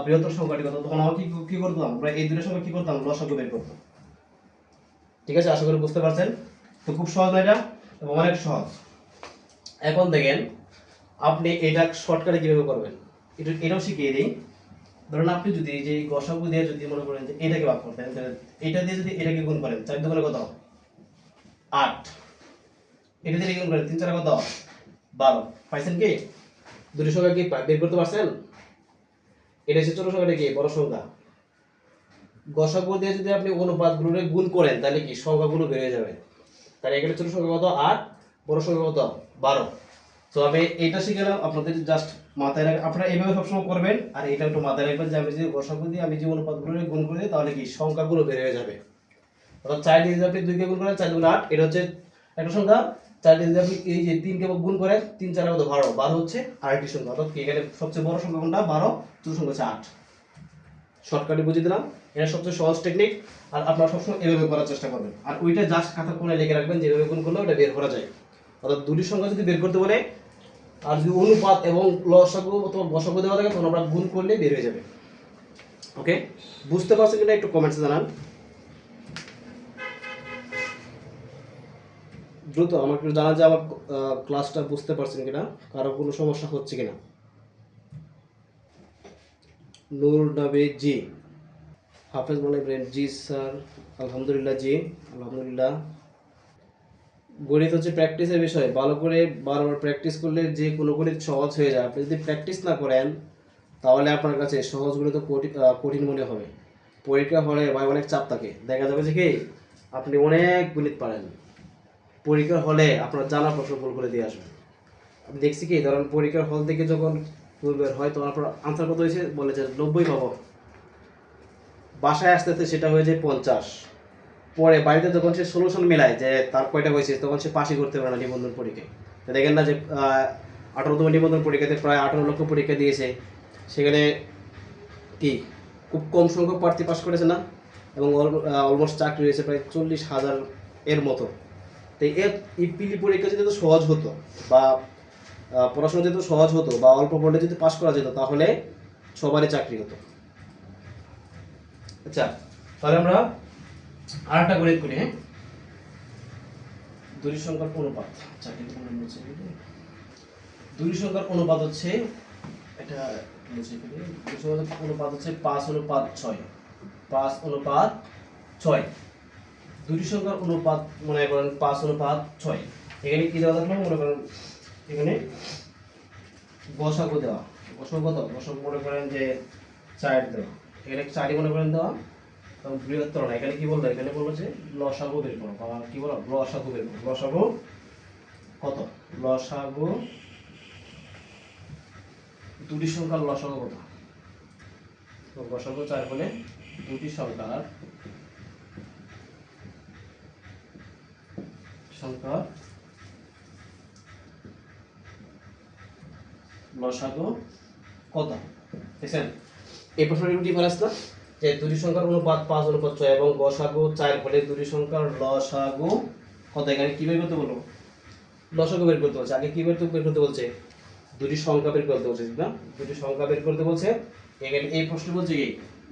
বৃহত্তর সংখ্যাটি কত, তখন আমরা কি করতাম, আমরা এই দুটো সংখ্যা কি করতাম, লসাগু বের করতাম। ঠিক আছে, আশা করি বুঝতে পারছেন। তো খুব সহজ না এটা, এবং অনেক সহজ। এখন দেখেন আপনি এটা শর্টকাটে কিভাবে করবেন, এটাও শিখিয়ে দিই। ধরুন আপনি যদি এই যে গসাগু দিয়ে যদি মনে করেন যে এটাকে ভাগ করতেন, তাহলে এটা দিয়ে যদি এটাকে গুণ করেন, 4 দুগুণে কত 8, এটা দিয়ে গুণ করেন 3 4 কত 12। পাইছেন কি? দুটি সংখ্যা কি বের করতে পারছেন? এটা হচ্ছে ছোট সংখ্যাটা কি বড় সংখ্যা। গসাগু দিয়ে যদি আপনি অনুপাতগুলোকে গুণ করেন তাহলে কি সংখ্যাগুলো বেড়ে যাবে। তাহলে এখানে ছোট সংখ্যা কত 8, বড় সংখ্যা কত 12। তো আমি এটা শিখলাম, আপনাদের জাস্ট মাথায় রাখবেন, আপনারা এইভাবে সবসময় করবেন। আর এটা একটু মাথায় রাখবেন যে আমি যদি গসাগু দিয়ে আমি যে অনুপাতগুলো গুণ করে দিই তাহলে কি সংখ্যাগুলো বের হয়ে যাবে। অর্থাৎ 4 দিয়ে যদি আপনি 2 কে গুণ করেন 4 2 8, এটা হচ্ছে একটা সংখ্যা। 4 দিয়ে যদি আপনি এই যে 3 কে গুণ করেন 3 4 কত 12, 12 হচ্ছে আরেকটি সংখ্যা। অর্থাৎ এখানে সবচেয়ে বড় সংখ্যা কোনটা 12, ছোট সংখ্যা হচ্ছে 8। শর্টকাটে বুঝিয়ে দিলাম, এটা সবচেয়ে সহজ টেকনিক। আর আপনারা সবসময় এভাবে করার চেষ্টা করবেন। আর ওইটা জাস্ট খাতার কোণায় লিখে রাখবেন যেভাবে গুণ করলে ওটা বের করা যায়। অর্থাৎ দুটি সংখ্যা যদি বের করতে বলে আর যদি অনুপাত এবং লসাগু অথবা গসাগু দেওয়া থাকে তখন আমরা গুণ করলে বের হয়ে যাবে। ওকে, বুঝতে পারছেন কিনা একটু কমেন্টসে জানান দ্রুত। আমার একটু জানা যে আমার ক্লাসটা বুঝতে পারছেন কিনা, কারো কোনো সমস্যা হচ্ছে কিনা। নূর নবী জি, হাফেজ মোল্লা ইব্রাহিম জি স্যার, আলহামদুলিল্লাহ জি আলহামদুলিল্লাহ। গণিত হচ্ছে প্র্যাকটিসের বিষয়, ভালো করে বারবার প্র্যাকটিস করলে যে কোনো গণিত সহজ হয়ে যায়। আপনি যদি প্র্যাকটিস না করেন তাহলে আপনার কাছে সহজ গণিত কঠিন মনে হবে। পরীক্ষা হলে ভাই অনেক চাপ থাকে, দেখা যাবে যে কি আপনি অনেক গণিত পারেন, পরীক্ষার হলে আপনার জানা প্রশ্ন ভুল করে দিয়ে আসবেন। আমি দেখছি কি, ধরেন পরীক্ষার হল থেকে যখন বের হয় তখন আপনার আনসার কত হয়েছে বলে যে 90 পাবো, বাসায় আসতে আসতে সেটা হয়ে যায় 50। পরে বাড়িতে যখন সে সলিউশন মেলায় যে তার কয়টা হয়েছে তখন সে পাশই করতে পারে না নিবন্ধন পরীক্ষায়। তো দেখেন না যে 18তম নিবন্ধন পরীক্ষাতে প্রায় 18 লক্ষ পরীক্ষা দিয়েছে, সেখানে কি খুব কম সংখ্যক প্রার্থী পাশ করেছে না, এবং অলমোস্ট চাকরি হয়েছে প্রায় 40,000 এর মতো। তো এই পিলি পরীক্ষা যদি সহজ হতো বা পড়াশোনা যদি সহজ হতো বা অল্প পড়লে যদি পাশ করা যেত তাহলে সবারই চাকরি হতো। আচ্ছা, তাহলে আমরা আরেকটা গণিত করি। হ্যাঁ, দুই সংখ্যার অনুপাত। আচ্ছা, দুই সংখ্যার অনুপাত হচ্ছে এটা দুই সংখ্যার অনুপাত হচ্ছে 5:6। 5:6 দুটি সংখ্যার অনুপাত মনে করেন 5:6। এখানে কি দেওয়া থাকলো মনে করেন, এখানে গসাগু দেওয়া, গসাগু কত, গসাগু মনে করেন যে 4 দেওয়া, এখানে 4ই মনে করেন দেওয়া। বৃহত্তর না, এখানে কি বললো, এখানে বললো যে লসাগু বের করো, বা কি বলো লসাগু বের করো। লসাগু কত, লসাগু দুটি সংখ্যার লসাগু কত, লসাগু 4 হলে দুটি সংখ্যার লসাগু কত। দেখছেন এই প্রশ্নটি ডিফারেন্স না, যে দুটি সংখ্যার অনুপাত 5:6 এবং গসাগু 4 হলে দুটি সংখ্যার লসাগু কত। এখানে কি বের করতে বলবো, লসাগু বের করতে বলছে। আগে কি বের করতে বলছে, দুটি সংখ্যা বের করতে বলছে না, দুটি সংখ্যা বের করতে বলছে। এখানে এই প্রশ্ন বলছে কি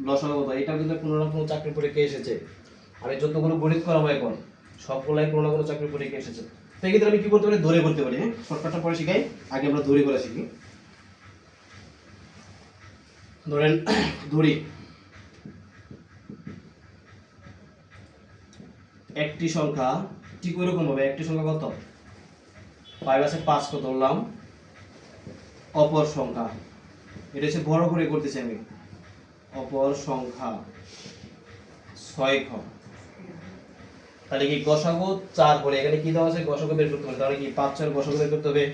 লসাগু কত। এটা কিন্তু কোনো না কোনো চাকরি পরীক্ষা এসেছে, আমি যতগুলো গণিত করাবো এখন সবগুলাই কোনো না কোনো চাকরি পরীক্ষা এসেছে। তো এক্ষেত্রে আমি কি করতে পারি, দৌড়ে করতে পারি। হ্যাঁ, শর্টকাটটা পরে শিখাই, আগে আমরা দৌড়ে করে শিখি। ধরেন ধরি একটি সংখ্যা, ঠিক ওইরকম ভাবে একটি সংখ্যা কত 5 আছে 5 কত ধরলাম, অপর সংখ্যা, এটা হচ্ছে বড় করে করতেছি আমি, অপর সংখ্যা 6 খ। তাহলে কি গসাগু 4 বলে এখানে কি দেওয়া আছে, গসাগু বের করতে হবে, তাহলে কি 5 6 গসাগু বের করতে হবে।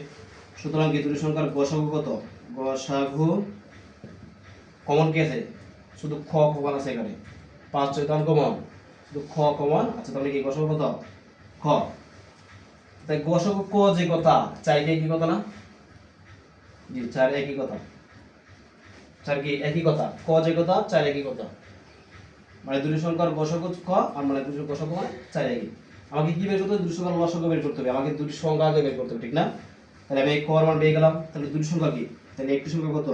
সুতরাং কি দুটি সংখ্যার গসাগু কত, গসাগু কমন কি আছে, শুধু খ কমন আছে এখানে, 5 6 তো কমন, শুধু খ কমন। আচ্ছা তাহলে কি গসাগু কত, খ। তাই গসাগু ক যে কথা, 4 কে কি কথা না, জি 4 একই কথা, 4 কি একই কথা, ক যে কথা 4 একই কথা, মানে দুটি সংখ্যার গসাগু ক আর মানে দুটি গসাগু মানে 4 একই। আমাকে কি বের করতে হবে, দুটি সংখ্যার লসাগু বের করতে হবে, আমাকে দুটি সংখ্যা আগে বের করতে হবে, ঠিক না। তাহলে আমি এই ক এর মান পেয়ে গেলাম, তাহলে দুটি সংখ্যা কি, তাহলে একটি সংখ্যা কত,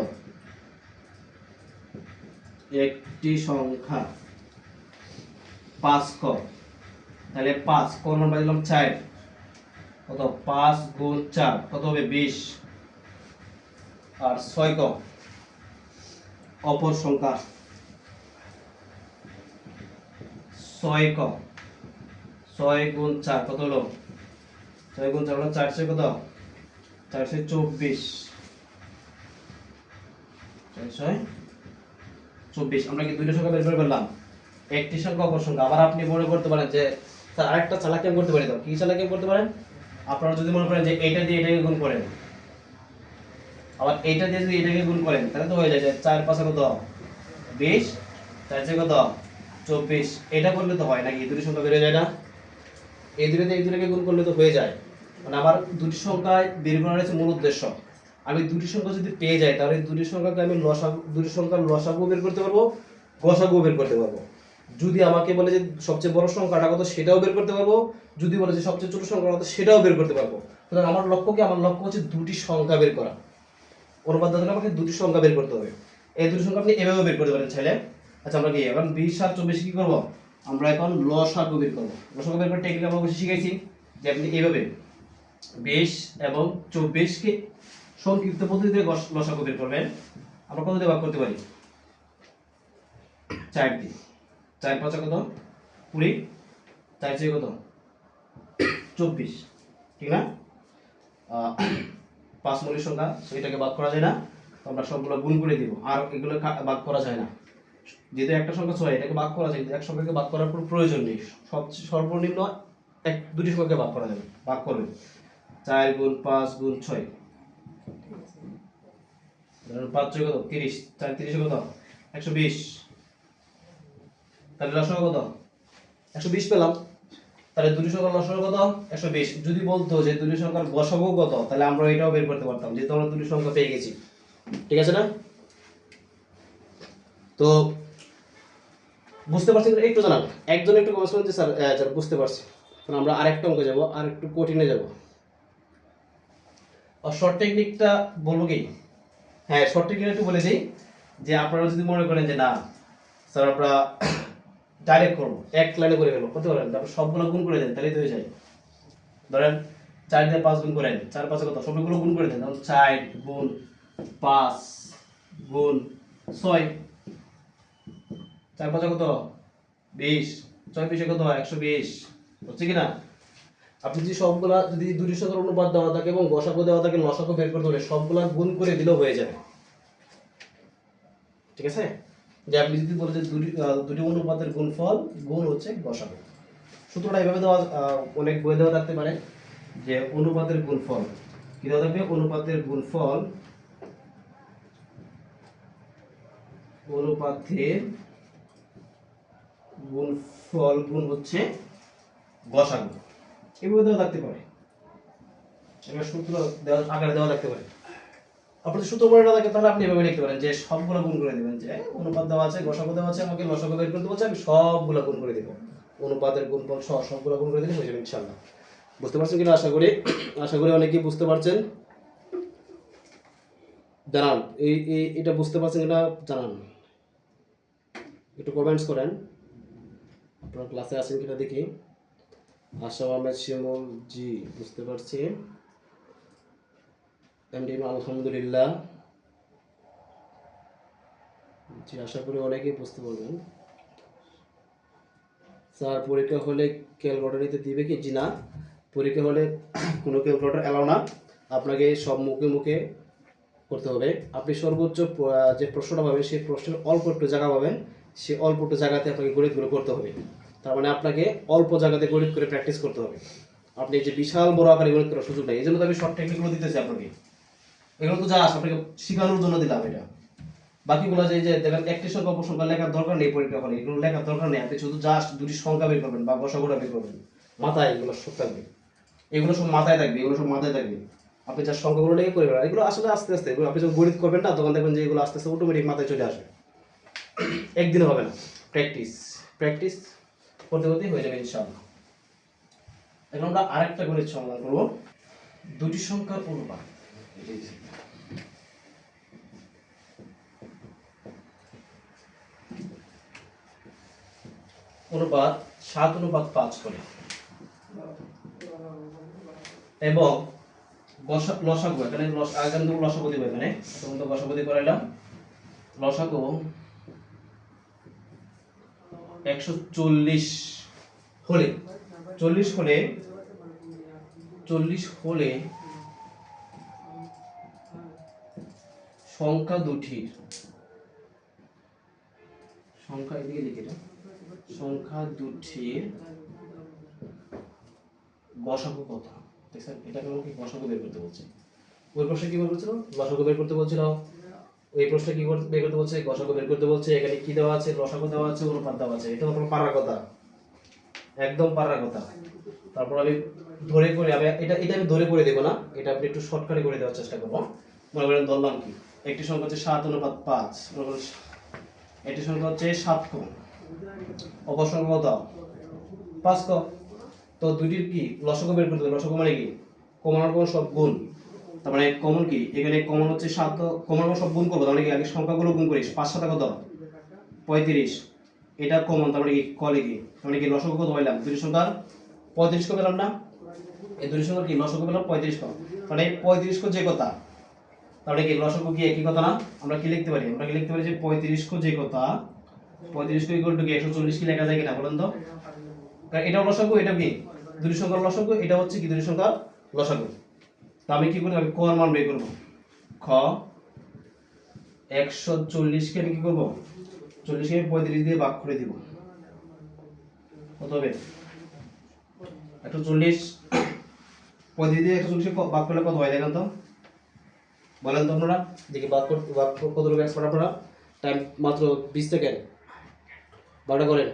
একটি সংখ্যা 5 ক, তাহলে 5 ক এর মান পাই দিলাম 4, কত 5 গুণ 4 কত হবে 20, আর 6 ক অপর সংখ্যা 6 ক, 6 গুণ 4 কত হলো, 6 গুণ 4 হলো 400 কত, 424, 424। আমরা কি দুইটা সংখ্যা বের করে ফেললাম, একটি সংখ্যা অপর সংখ্যা। আবার আপনি মনে করতে পারেন যে স্যার আরেকটা চালাকি আমি করতে পারি, তো কি চালাকি করতে পারেন, আপনারা যদি মনে করেন যে এইটা দিয়ে এটাকে গুণ করেন, আবার এইটা দিয়ে যদি এটাকে গুণ করেন, তাহলে তো হয়ে যায় যে 4 5 কত 20, 4 6 কত 24। এটা করলে তো হয় নাকি, দুটি সংখ্যা বের হয়ে যায় না, এই দুটোতে এই দুটোকে গুণ করলে তো হয়ে যায়। মানে আমার দুটি সংখ্যায় বের করার হচ্ছে মূল উদ্দেশ্য, আমি দুটি সংখ্যা যদি পেয়ে যাই তাহলে দুটি সংখ্যাকে আমি লসাগু, দুটি সংখ্যার লসাগু বের করতে পারবো, গসাগু বের করতে পারবো। যদি আমাকে বলে যে সবচেয়ে বড় সংখ্যাটা কত সেটাও বের করতে পারবো, যদি বলে যে সবচেয়ে ছোট সংখ্যা কত সেটাও বের করতে পারবো। সুতরাং আমার লক্ষ্য কি, আমার লক্ষ্য হচ্ছে দুটি সংখ্যা বের করা। অনুপাত ধরে আমাকে দুটি সংখ্যা বের করতে হবে, এই দুটি সংখ্যা আপনি এভাবে বের করতে পারেন চাইলে। আচ্ছা আমরা কি এখন 20 আর 24 কি করব, আমরা এখন লসাগু বের করব। লসাগু বের করার টেকনিক আমরা অবশ্যই শিখাইছি, যে আপনি এইভাবে 20 এবং 24 কে সংক্ষিপ্ত পদ্ধতিতে লসাগু বের করবেন। আমরা কত দিয়ে ভাগ করতে পারি, 4 দিয়ে, 4 5 কত 20, 4 6 কত 24, ঠিক না। 5 মৌলিক সংখ্যা, সেটাকে ভাগ করা যায় না, তো আমরা সবগুলো গুণ করে দিব, আর এগুলো ভাগ করা যায় না। যেহেতু একটা সংখ্যা 6, এটাকে ভাগ করা যায়, এক সংখ্যাকে ভাগ করার কোনো প্রয়োজন নেই, সর্বনিম্ন দুটি সংখ্যাকে ভাগ করা যাবে, ভাগ করবে 4 গুণ 5 গুণ 6, ধরুন 5 6 কত 30, 4 30 কত 120, তাহলে লসাগু কত 120 পেলাম। তাহলে দুটি সংখ্যার লসাগু কত 120। যদি বলতো যে দুটি সংখ্যার গসাগু কত, তাহলে আমরা এটাও বের করতে পারতাম, যেহেতু আমরা দুটি সংখ্যা পেয়ে গেছি, ঠিক আছে না। তো বুঝতে পারছেন, একটু জানান, একজন একটু কমেন্ট করুন যে স্যার বুঝতে পারছি। কারণ আমরা আরেকটা অঙ্কে যাব, আর একটু কঠিনে যাব। আর শর্ট টেকনিকটা বলবো কি, হ্যাঁ শর্ট টেকনিক একটু বলে দিই, যে আপনারা যদি মনে করেন যে না স্যার আমরা ডাইরেক্ট করবো, এক লাইনে করে ফেলবো, করতে পারেন, তারপর সবগুলো গুণ করে দেন, তাহলেই তো হয়ে যায়। ধরেন 4 দিয়ে 5 গুণ করেন, 4 5 কত, সবগুলো গুণ করে দেন, তাহলে 4 গুণ 5 গুণ 6, 4 5 কত 20, 6 20 কত 120, হচ্ছে কি না। আপনি যদি সবগুলা, যদি দুটি সংখ্যার অনুপাত দেওয়া থাকে এবং গসাগু দেওয়া থাকে, লসাগু বের করতে হলে সবগুলা গুণ করে দিলেও হয়ে যাবে, ঠিক আছে। যে আপনি যদি বলেন যে দুটি অনুপাতের গুণফল গুণ হচ্ছে গসাগু, সূত্রটা এভাবে দেওয়া, অনেক বই দেওয়া থাকতে পারে যে অনুপাতের গুণফল কি দেওয়া থাকবে, অনুপাতের গুণফল, অনুপাতের গুণফল গুণ হচ্ছে গসাগু, এভাবে দেওয়া থাকতে পারে, একটা সূত্র দেওয়া আকারে দেওয়া থাকতে পারে। আপনি সূত্র মনে না থাকে তাহলে আপনি এভাবে লিখতে পারেন যে সবগুলো গুণ করে দিবেন, যে অনুপাত দেওয়া আছে, গসাগু দেওয়া আছে, আমাকে লসাগু বের করতে বলছে, আমি সবগুলো গুণ করে দেব, অনুপাতের গুণফল সবগুলো গুণ করে দিলে হয়ে যাবে ইনশাআল্লাহ। বুঝতে পারছেন কিনা, আশা করি, আশা করি অনেকেই বুঝতে পারছেন। জানান এটা বুঝতে পারছেন কিনা জানান, একটু কমেন্টস করেন, আপনারা ক্লাসে আছেন কিনা দেখি। আশা আহমেদ শিমুল, জি বুঝতে পারছি, এমডিএম আলহামদুলিল্লাহ, জি আশা করি অনেকেই বুঝতে পারবেন। স্যার পরীক্ষা হলে ক্যালকুলেটর নিতে দিবে কি, জি না, পরীক্ষা হলে কোনো ক্যালকুলেটর এলাও না, আপনাকে সব মুখে মুখে করতে হবে। আপনি সর্বোচ্চ যে প্রশ্নটা পাবেন সেই প্রশ্নের অল্প একটু জায়গা পাবেন, সেই অল্প একটু জায়গাতে আপনাকে গণিতগুলো করতে হবে। তার মানে আপনাকে অল্প জায়গাতে গণিত করে প্র্যাকটিস করতে হবে। আপনি যে বিশাল বড় আকারে গণিত করার সুযোগ নেই, এই জন্য তো আমি শর্ট টেকনিকগুলো দিতেছি আপনাকে। এগুলো তো জাস্ট আপনাকে শেখানোর জন্য দিলাম এটা। বাকিগুলো যে দেখেন একটি সংখ্যা উপসংখ্যা লেখার দরকার নেই পরীক্ষা হলে, এগুলো লেখার দরকার নেই। আপনি শুধু জাস্ট দুটি সংখ্যা বের করবেন বা গসাগুটা বের করবেন, মাথায় এগুলো সব থাকবে, এগুলো সব মাথায় থাকবে, এগুলো সব মাথায় থাকবে। আপনি যা সংখ্যাগুলো লেগে করে বেড়ান, এগুলো আসলে আস্তে আস্তে, এগুলো আপনি যখন গণিত করবেন না তখন দেখবেন যে এগুলো আস্তে আস্তে অটোমেটিক মাথায় চলে আসবে, একদিনে হবে না। প্র্যাকটিস প্র্যাকটিস করতে করতেই হয়ে যাবে ইনশাআল্লাহ। এখন আমরা আরেকটা গণিত সমাধান করব, দুটি সংখ্যার অনুপাত। অনুপাত 7:5 করে এবং লসাগু, এখানে আগামী লসাগু দিব, এখানে তখন তো লসাগু দিয়ে করাইলাম। লসাগু 140 হলে 40 হলে 40 হলে সংখ্যা দুটির সংখ্যা এদিকে লিখে দাও, সংখ্যা দুটির গসাগু কত? দেখছেন, এটা আমাকে গসাগু বের করতে বলছে। ওই প্রশ্নে কি বের করছিল? লসাগু বের করতে বলছিল। এই প্রশ্নে কি বের করতে বলছে? গসাগু বের করতে বলছে। এখানে কি দেওয়া আছে? লসাগু দেওয়া আছে, অনুপাত দেওয়া আছে। এটা হলো পারার কথা, একদম পারার কথা। তারপর আমি ধরে করে এটা আমি ধরে করে দেব না, এটা আপনি একটু শর্টকাটে করে দেওয়ার চেষ্টা করব। মনে করেন ধরলাম কি, একটি সংখ্যা হচ্ছে 7:5, মনে করেন একটি সংখ্যা হচ্ছে 7 ক, অপর সংখ্যা কত? 5 ক। তো দুইটির কি লসাগু বের করতে হবে। লসাগু মানে কি? কমন আর কমন সব গুণ। তার মানে কমন কি, এখানে কমন হচ্ছে 7, কমন সব গুণ করব। তার মানে কি আগে সংখ্যাগুলো গুণ করি। 5 7 কত? 35। এটা কমন, তার মানে কি কলে কি, তার মানে কি লসাগু কত পাইলাম? দুটি সংখ্যার 35 ক পেলাম না? এই দুটি সংখ্যার কি লসাগু পেলাম 35 ক। মানে 35 ক যে কথা, তাহলে কি লসাগু কি একই কথা না? আমরা কি লিখতে পারি? আমরা কি লিখতে পারি যে 35 ক যে কথা, 35 ক ইকুয়াল টু কি 140 কি লেখা যায় কিনা বলেন তো? কারণ এটা লসাগু, এটা কি দুটি সংখ্যার লসাগু, এটা হচ্ছে কি দুটি সংখ্যার লসাগু। তো আমি কি করব? আমি ক এর মান বের করব। খ 140 কে আমি কি করব? 40 কে 35 দিয়ে ভাগ করে দিব। কত হবে? 140 35 দিয়ে 140 কে ভাগ করলে কত হয় দেখেন তো? বলেন তো আপনারা, দেখি ভাগ কত রকম এক্সপার্ট আপনারা। টাইম মাত্র 20 সেকেন্ড, ভাগটা করেন।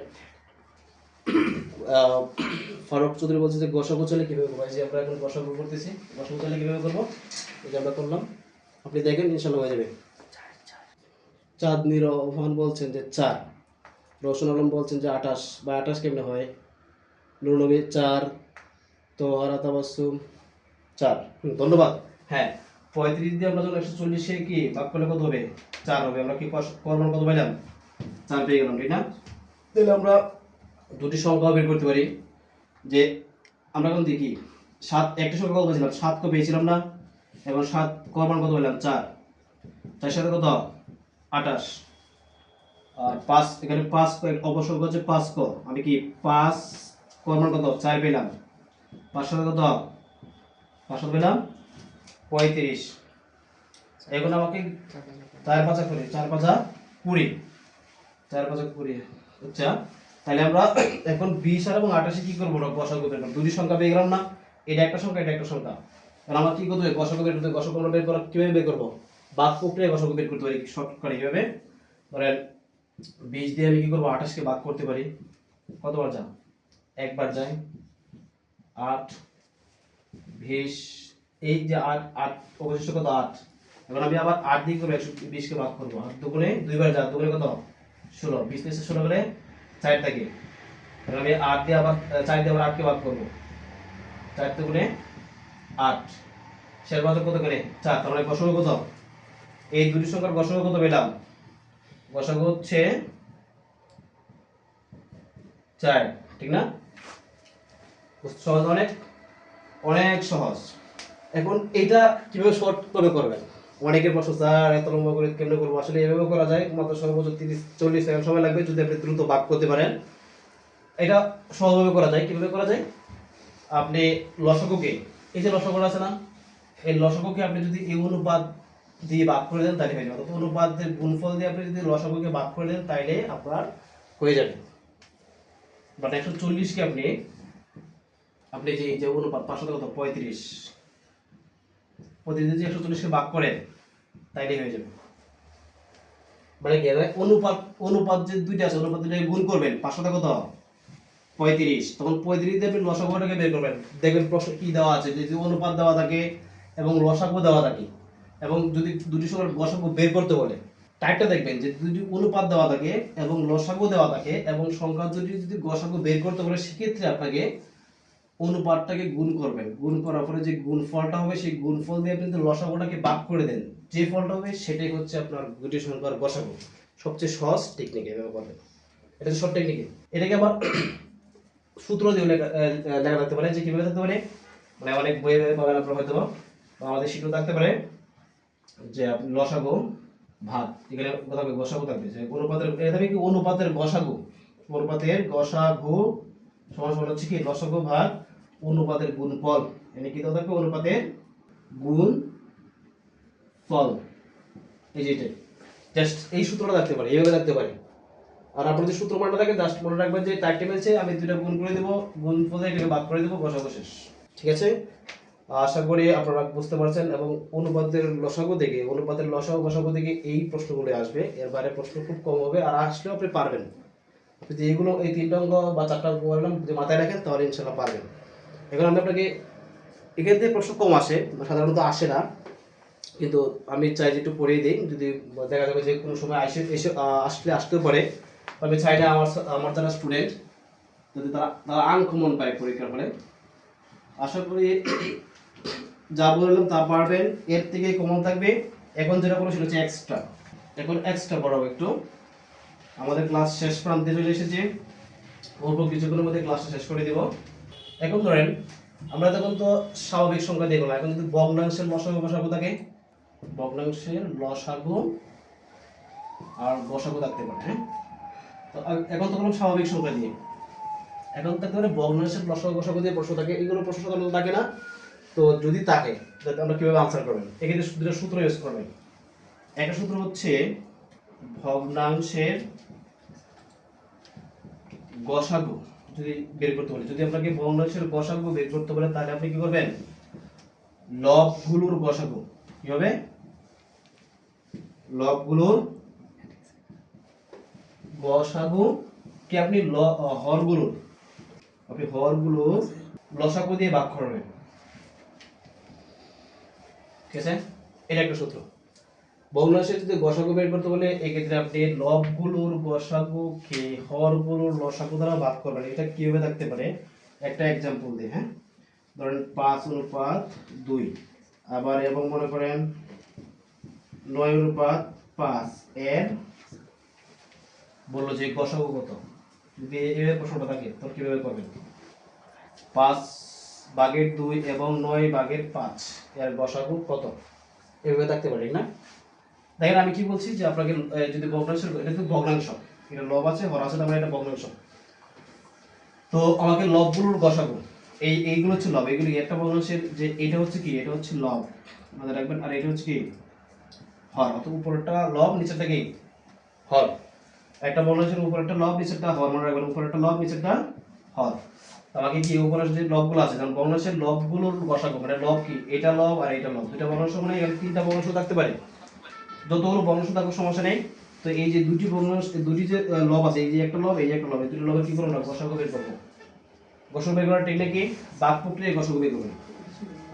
ফারুক চৌধুরী বলছে যে গসাগু চলে কিভাবে করবো। যে আমরা এখন গসাগু করতেছি, গসাগু চলে কিভাবে করবো এই যে আমরা করলাম, আপনি দেখেন ইনশাল্লাহ হয়ে যাবে। চাঁদনি রহমান বলছেন যে 4, রওশন আলম বলছেন যে 28, বা 28 কেমনে হয়? নুরনবী 4, তোহারা তাবাসসুম 4। ধন্যবাদ। হ্যাঁ, 35 দিয়ে আমরা যখন 140 এ কি ভাগ করলে কত হবে? 4 হবে। আমরা কি কর্মন কত পাইলাম? 4 পেয়ে গেলাম, ঠিক না? তাহলে আমরা দুটি সংখ্যা বের করতে পারি। যে আমরা এখন দেখি 7, একটা সংখ্যা কত পেয়েছিলাম? 7 ক পেয়েছিলাম না? এবং 7 কর্মন কত পেলাম? 4, 4 সাথে কত? 28। আর 5, এখানে 5 অপর সংখ্যা হচ্ছে 5 ক। আমি কি 5 কর্মন কত? 4 পেলাম। 5 সাথে কত? 5 সাথে পেলাম 35। এখন আমাকে 4 5 করে 4 5 20, 4 5 20। আচ্ছা, তাহলে আমরা এখন 20 আর এবং 28 কি করব? গসাগু বের করব। দুটি সংখ্যা পেয়ে গেলাম না? এটা একটা সংখ্যা, এটা একটা সংখ্যা। এখন আমরা কি করতে হবে? গসাগু বের করতে হবে। গসাগু আমরা বের করা কিভাবে বের করব? ভাগ প্রক্রিয়ায় গসাগু বের করতে পারি শর্টকাটে কিভাবে? ধরেন 20 দিয়ে আমি কি করব? 28 কে ভাগ করতে পারি। কতবার যায়? একবার যায়। 8 20, এই যে 8 8 অবশিষ্ট কত? 8। এখন আমি আবার 8 দিয়ে করব 120 কে ভাগ করব। 8 দুগুণে দুইবার যায়, দুগুণে কত? 16। 20 থেকে 16 গেলে 4 থাকে। এখন আমি 8 দিয়ে আবার 4 দিয়ে আবার 8 কে ভাগ করব। 4 দুগুণে 8, শেষ ভাজক কত করে? 4। তার মানে গসাগু কত? এই দুটি সংখ্যার গসাগু কত পেলাম? গসাগু হচ্ছে 4, ঠিক না? সহজ, অনেক অনেক সহজ। এখন এটা কিভাবে শর্ট করে করবেন? অনেকের প্রশ্ন, স্যার এত লম্বা করে কেমনে করবো? আসলে এভাবে করা যায়, মাত্র সর্বোচ্চ 30-40 সেকেন্ড সময় লাগবে যদি আপনি দ্রুত ভাগ করতে পারেন। এটা সহজভাবে করা যায়। কিভাবে করা যায়? আপনি লসাগুকে, এই যে লসাগুটা আছে না, এই লসাগুকে আপনি যদি এই অনুপাত দিয়ে ভাগ করে দেন তাহলে হয়ে যাবে। অর্থাৎ অনুপাতের গুণফল দিয়ে আপনি যদি লসাগুকে ভাগ করে দেন তাইলে আপনার হয়ে যাবে। বাট 140 কে আপনি আপনি যে এই যে অনুপাত 5 কত 35 প্রতিদিন যে 140 কে ভাগ করেন তাইলে হয়ে যাবে। মানে কি অনুপাত অনুপাত যে দুইটা আছে অনুপাত দুইটাকে গুণ করবেন 5 কত 35, তখন 35 দিয়ে আপনি লসাগুটাকে বের করবেন। দেখবেন প্রশ্ন কি দেওয়া আছে, যদি অনুপাত দেওয়া থাকে এবং লসাগু দেওয়া থাকে এবং যদি দুটি সংখ্যার লসাগু বের করতে বলে টাইপটা দেখবেন যে যদি অনুপাত দেওয়া থাকে এবং লসাগু দেওয়া থাকে এবং সংখ্যা দুটি যদি লসাগু বের করতে বলে সেক্ষেত্রে আপনাকে অনুপাতটাকে গুণ করবেন। গুণ করার পরে যে গুণফলটা হবে সেই গুণফল দিয়ে আপনি যদি লসাগুটাকে ভাগ করে দেন যে ফলটা হবে সেটাই হচ্ছে আপনার দুটি সংখ্যার লসাগু। সবচেয়ে সহজ টেকনিক এভাবে করবেন, এটা শর্ট টেকনিক। এটাকে আবার সূত্র দিয়ে লেখা থাকতে পারে, যে কিভাবে থাকতে পারে মানে অনেক বইয়ে পাবেন আপনারা হয়তো বা আমাদের শিক্ষক থাকতে পারে যে আপনি লসাগু ভাগ, এখানে কথা হবে গসাগু থাকবে যে অনুপাতের এটা থাকবে কি অনুপাতের গসাগু, অনুপাতের গসাগু সমান সমান হচ্ছে কি লসাগু ভাগ অনুপাতের গুণফল, এখানে কি দেওয়া থাকবে অনুপাতের গুণ ফল। এই যে এটা জাস্ট এই সূত্রটা থাকতে পারে, এইভাবে থাকতে পারে। আর আপনার যে সূত্র মনে থাকে জাস্ট মনে রাখবেন যে টাইপ টেবিলছে আমি দুইটা গুণ করে দেব, গুণফলে এটাকে ভাগ করে দেব, গসাগু শেষ। ঠিক আছে, আশা করি আপনারা বুঝতে পারছেন। এবং অনুপাতের লসাগু থেকে অনুপাতের লসাগু গসাগু থেকে এই প্রশ্নগুলো আসবে, এর বাইরে প্রশ্ন খুব কম হবে। আর আসলেও আপনি পারবেন, যদি এইগুলো এই 3টা অঙ্ক বা 4টা অঙ্ক বললাম যদি মাথায় রাখেন তাহলে ইনশাআল্লাহ পারবেন। এখন আমি আপনাকে এখান থেকে প্রশ্ন কম আসে, সাধারণত আসে না, কিন্তু আমি চাই যে একটু পড়িয়ে দিই, যদি দেখা যাবে যে কোনো সময় এসে আসতেও পারে। আমি চাই না আমার যারা স্টুডেন্ট যদি তারা আনকমন পায় পরীক্ষার ফলে। আশা করি যা বললাম তা পারবেন, এর থেকে কমন থাকবে। এখন যেটা করবো সেটা হচ্ছে এক্সট্রা। এখন এক্সট্রা পড়াবো একটু, আমাদের ক্লাস শেষ প্রান্তে চলে এসেছে, অল্প কিছুক্ষণের মধ্যে ক্লাসটা শেষ করে দিব। এখন ধরেন আমরা তখন তো স্বাভাবিক সংখ্যা দিয়ে গেলাম, এখন যদি ভগ্নাংশের লসাগু গসাগু থাকে, ভগ্নাংশের লসাগু আর গসাগু থাকতে পারে। হ্যাঁ, তো এখন তো করলাম স্বাভাবিক সংখ্যা দিয়ে, এখন থাকতে পারে ভগ্নাংশের লসাগু গসাগু দিয়ে প্রশ্ন থাকে, এগুলো প্রশ্ন সাধারণত থাকে না। তো যদি থাকে তাহলে আমরা কিভাবে আনসার করবেন, এক্ষেত্রে দুটো সূত্র ইউজ করবেন। একটা সূত্র হচ্ছে ভগ্নাংশের গসাগু যদি বের করতে বলে, যদি আপনাকে ভগ্নাংশের গসাগু বের করতে বলে তাহলে আপনি কি করবেন, লবগুলোর গসাগু কি হবে, লবগুলোর গসাগু কি আপনি হরগুলোর লসাগু দিয়ে ভাগ করবেন। ঠিক আছে, এটা একটা সূত্র। ভগ্নাংশের যদি গসাগু বের করতে বলে এক্ষেত্রে আপনি লবগুলোর গসাগুকে হরগুলোর লসাগু দ্বারা ভাগ করবেন। এটা কিভাবে থাকতে পারে একটা एग्जांपल দিই। হ্যাঁ, ধরেন 5:2, আবার এবং মনে করেন 9:5 এর বললো যে গসাগু কত, যদি এইভাবে প্রশ্নটা থাকে তো কিভাবে করবেন, 5/2 এবং 9/5 এর গসাগু কত, এভাবে থাকতে পারে না। দেখেন আমি কি বলছি যে আপনাকে যদি ভগ্নাংশের, এটা তো ভগ্নাংশ, এটা লব আছে হর আছে, তার মানে এটা ভগ্নাংশ। তো আমাকে লবগুলোর গসাগু এইগুলো হচ্ছে লব, এগুলো একটা ভগ্নাংশের যে এটা হচ্ছে কি, এটা হচ্ছে লব মনে রাখবেন, আর এটা হচ্ছে কি হর, অথবা উপরেরটা লব নিচেরটা কি হর। একটা ভগ্নাংশের উপরেরটা লব নিচেরটা হর মনে রাখবেন, উপরেরটা লব নিচেরটা হর। আমাকে কি উপরের যে লবগুলো আছে, কারণ ভগ্নাংশের লবগুলোর গসাগু মানে লব কি এটা লব আর এটা লব, দুইটা ভগ্নাংশ মানে এখানে 3টা ভগ্নাংশ থাকতে পারে, যতগুলো ভগ্নাংশ থাকুক সমস্যা নেই। তো এই যে দুটি ভগ্নাংশ, দুটি যে লব আছে, এই যে একটা লব এই একটা লব, এই দুটো লবের কি করব না গসাগু বের করব। গসাগু বের করার টেকনিক কি, ভাগ প্রক্রিয়ায় গসাগু বের করবেন।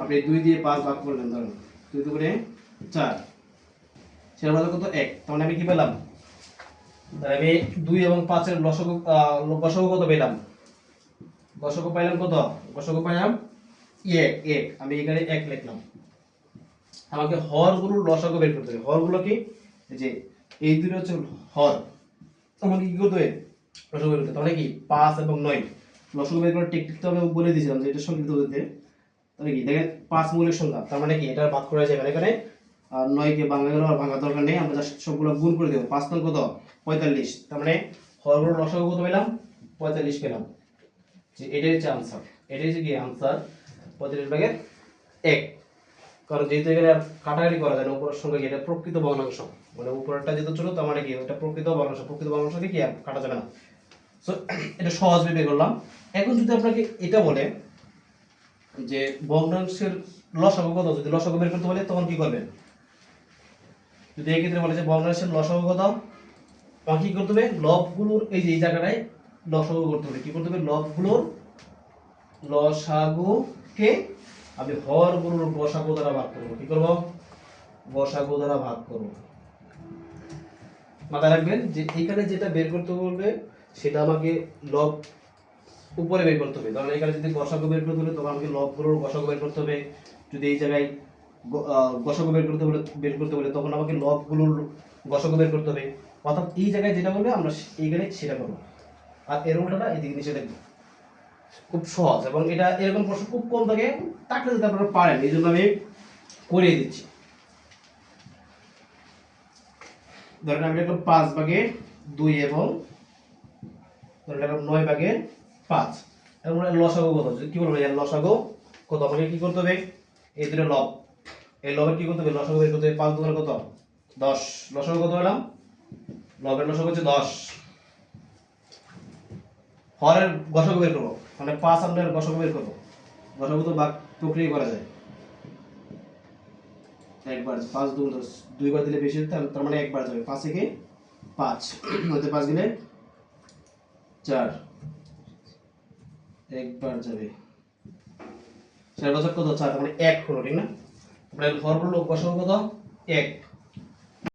আপনি 2 দিয়ে 5 ভাগ করলেন, ধরুন 2 2 করে 4, সেটা হলো কত 1, তার মানে আমি কি পেলাম, তাহলে আমি 2 এবং 5 এর গসাগু কত পেলাম, গসাগু পাইলাম কত, গসাগু পাইলাম 1, আমি এখানে 1 লিখলাম। আমাকে হরগুলোর লসাগু বের করতে হবে। হরগুলো কি, যে এই দুটো হচ্ছে হর, আমাকে কি করতে হবে লসাগু বের করতে, তাহলে কি 5 এবং 9 লসাগু বের করার টেকনিক তো আমি বলে দিয়েছিলাম যে এটা সংক্ষিপ্ত হতে। তাহলে কি দেখেন 5 মৌলিক সংখ্যা, তার মানে কি এটা ভাগ করা যাবে না, এখানে আর 9 কে ভাঙা গেল, আর ভাঙা দরকার নেই, আমরা জাস্ট সবগুলো গুণ করে দেব। 5 9 কত 45, তার মানে হরগুলোর লসাগু কত পেলাম 45 পেলাম। যে এটাই হচ্ছে আনসার, এটাই হচ্ছে কি আনসার 45 ভাগের 1। কারণ যেহেতু এখানে আর কাটাকাটি করা যায় না উপরের সঙ্গে এটা প্রকৃত ভগ্নাংশ, মানে উপরেরটা যেহেতু ছোট তার মানে কি ওটা প্রকৃত ভগ্নাংশ, প্রকৃত ভগ্নাংশকে কি আর কাটা যাবে না। সো এটা সহজভাবে বের করলাম। এখন যদি আপনাকে এটা বলে যে ভগ্নাংশের লসাগু কত, যদি লসাগু বের করতে বলে তখন কি করবেন? যদি এই ক্ষেত্রে বলে যে ভগ্নাংশের লসাগু কত, তখন কি করতে হবে? লবগুলোর এই যে এই জায়গাটায় লসাগু করতে হবে। কি করতে হবে? লবগুলোর লসাগুকে আমি হরগুলোর গসাগু দ্বারা ভাগ করব। কি করব? গসাগু দ্বারা ভাগ করব। মাথায় রাখবেন যে এখানে যেটা বের করতে বলবে সেটা আমাকে লব উপরে বের করতে হবে। কারণ এখানে যদি গসাগু বের করতে বলে তখন আমাকে লবগুলোর গসাগু বের করতে হবে। যদি এই জায়গায় গসাগু বের করতে বলে তখন আমাকে লবগুলোর গসাগু বের করতে হবে। অর্থাৎ এই জায়গায় যেটা বলবে আমরা এইখানে সেটা করবো, আর এর উল্টাটা এদিকে নিচে দেখবো। খুব সহজ, এবং এটা এরকম প্রশ্ন খুব কম থাকে, থাকলে যদি আপনারা পারেন এই জন্য আমি করিয়ে দিচ্ছি। ধরেন আমি লিখলাম 5/2 এবং ধরেন লিখলাম 9/5 এবং লসাগু কত, কি বলবো এর লসাগু কত, আমাকে কি করতে হবে? এই দুটো লব, এই লবের কি করতে হবে? লসাগু বের করতে হবে। 5 2 কত? 10। লসাগু কত পেলাম? লবের লসাগু হচ্ছে 10। হরের গসাগু বের করবো, মানে 5 আমরা গসাগু বের করবো। গসাগু তো ভাগ প্রক্রিয়া করা যায় একবার। 5 2 10, দুইবার দিলে বেশি হতো, তার মানে একবার যাবে। 5 এ 5 হতে 5 গেলে 4, একবার যাবে। 4 বছর কত? 4, তার মানে 1 হলো, ঠিক না? তারপরে হর হলো গসাগু কত? 1।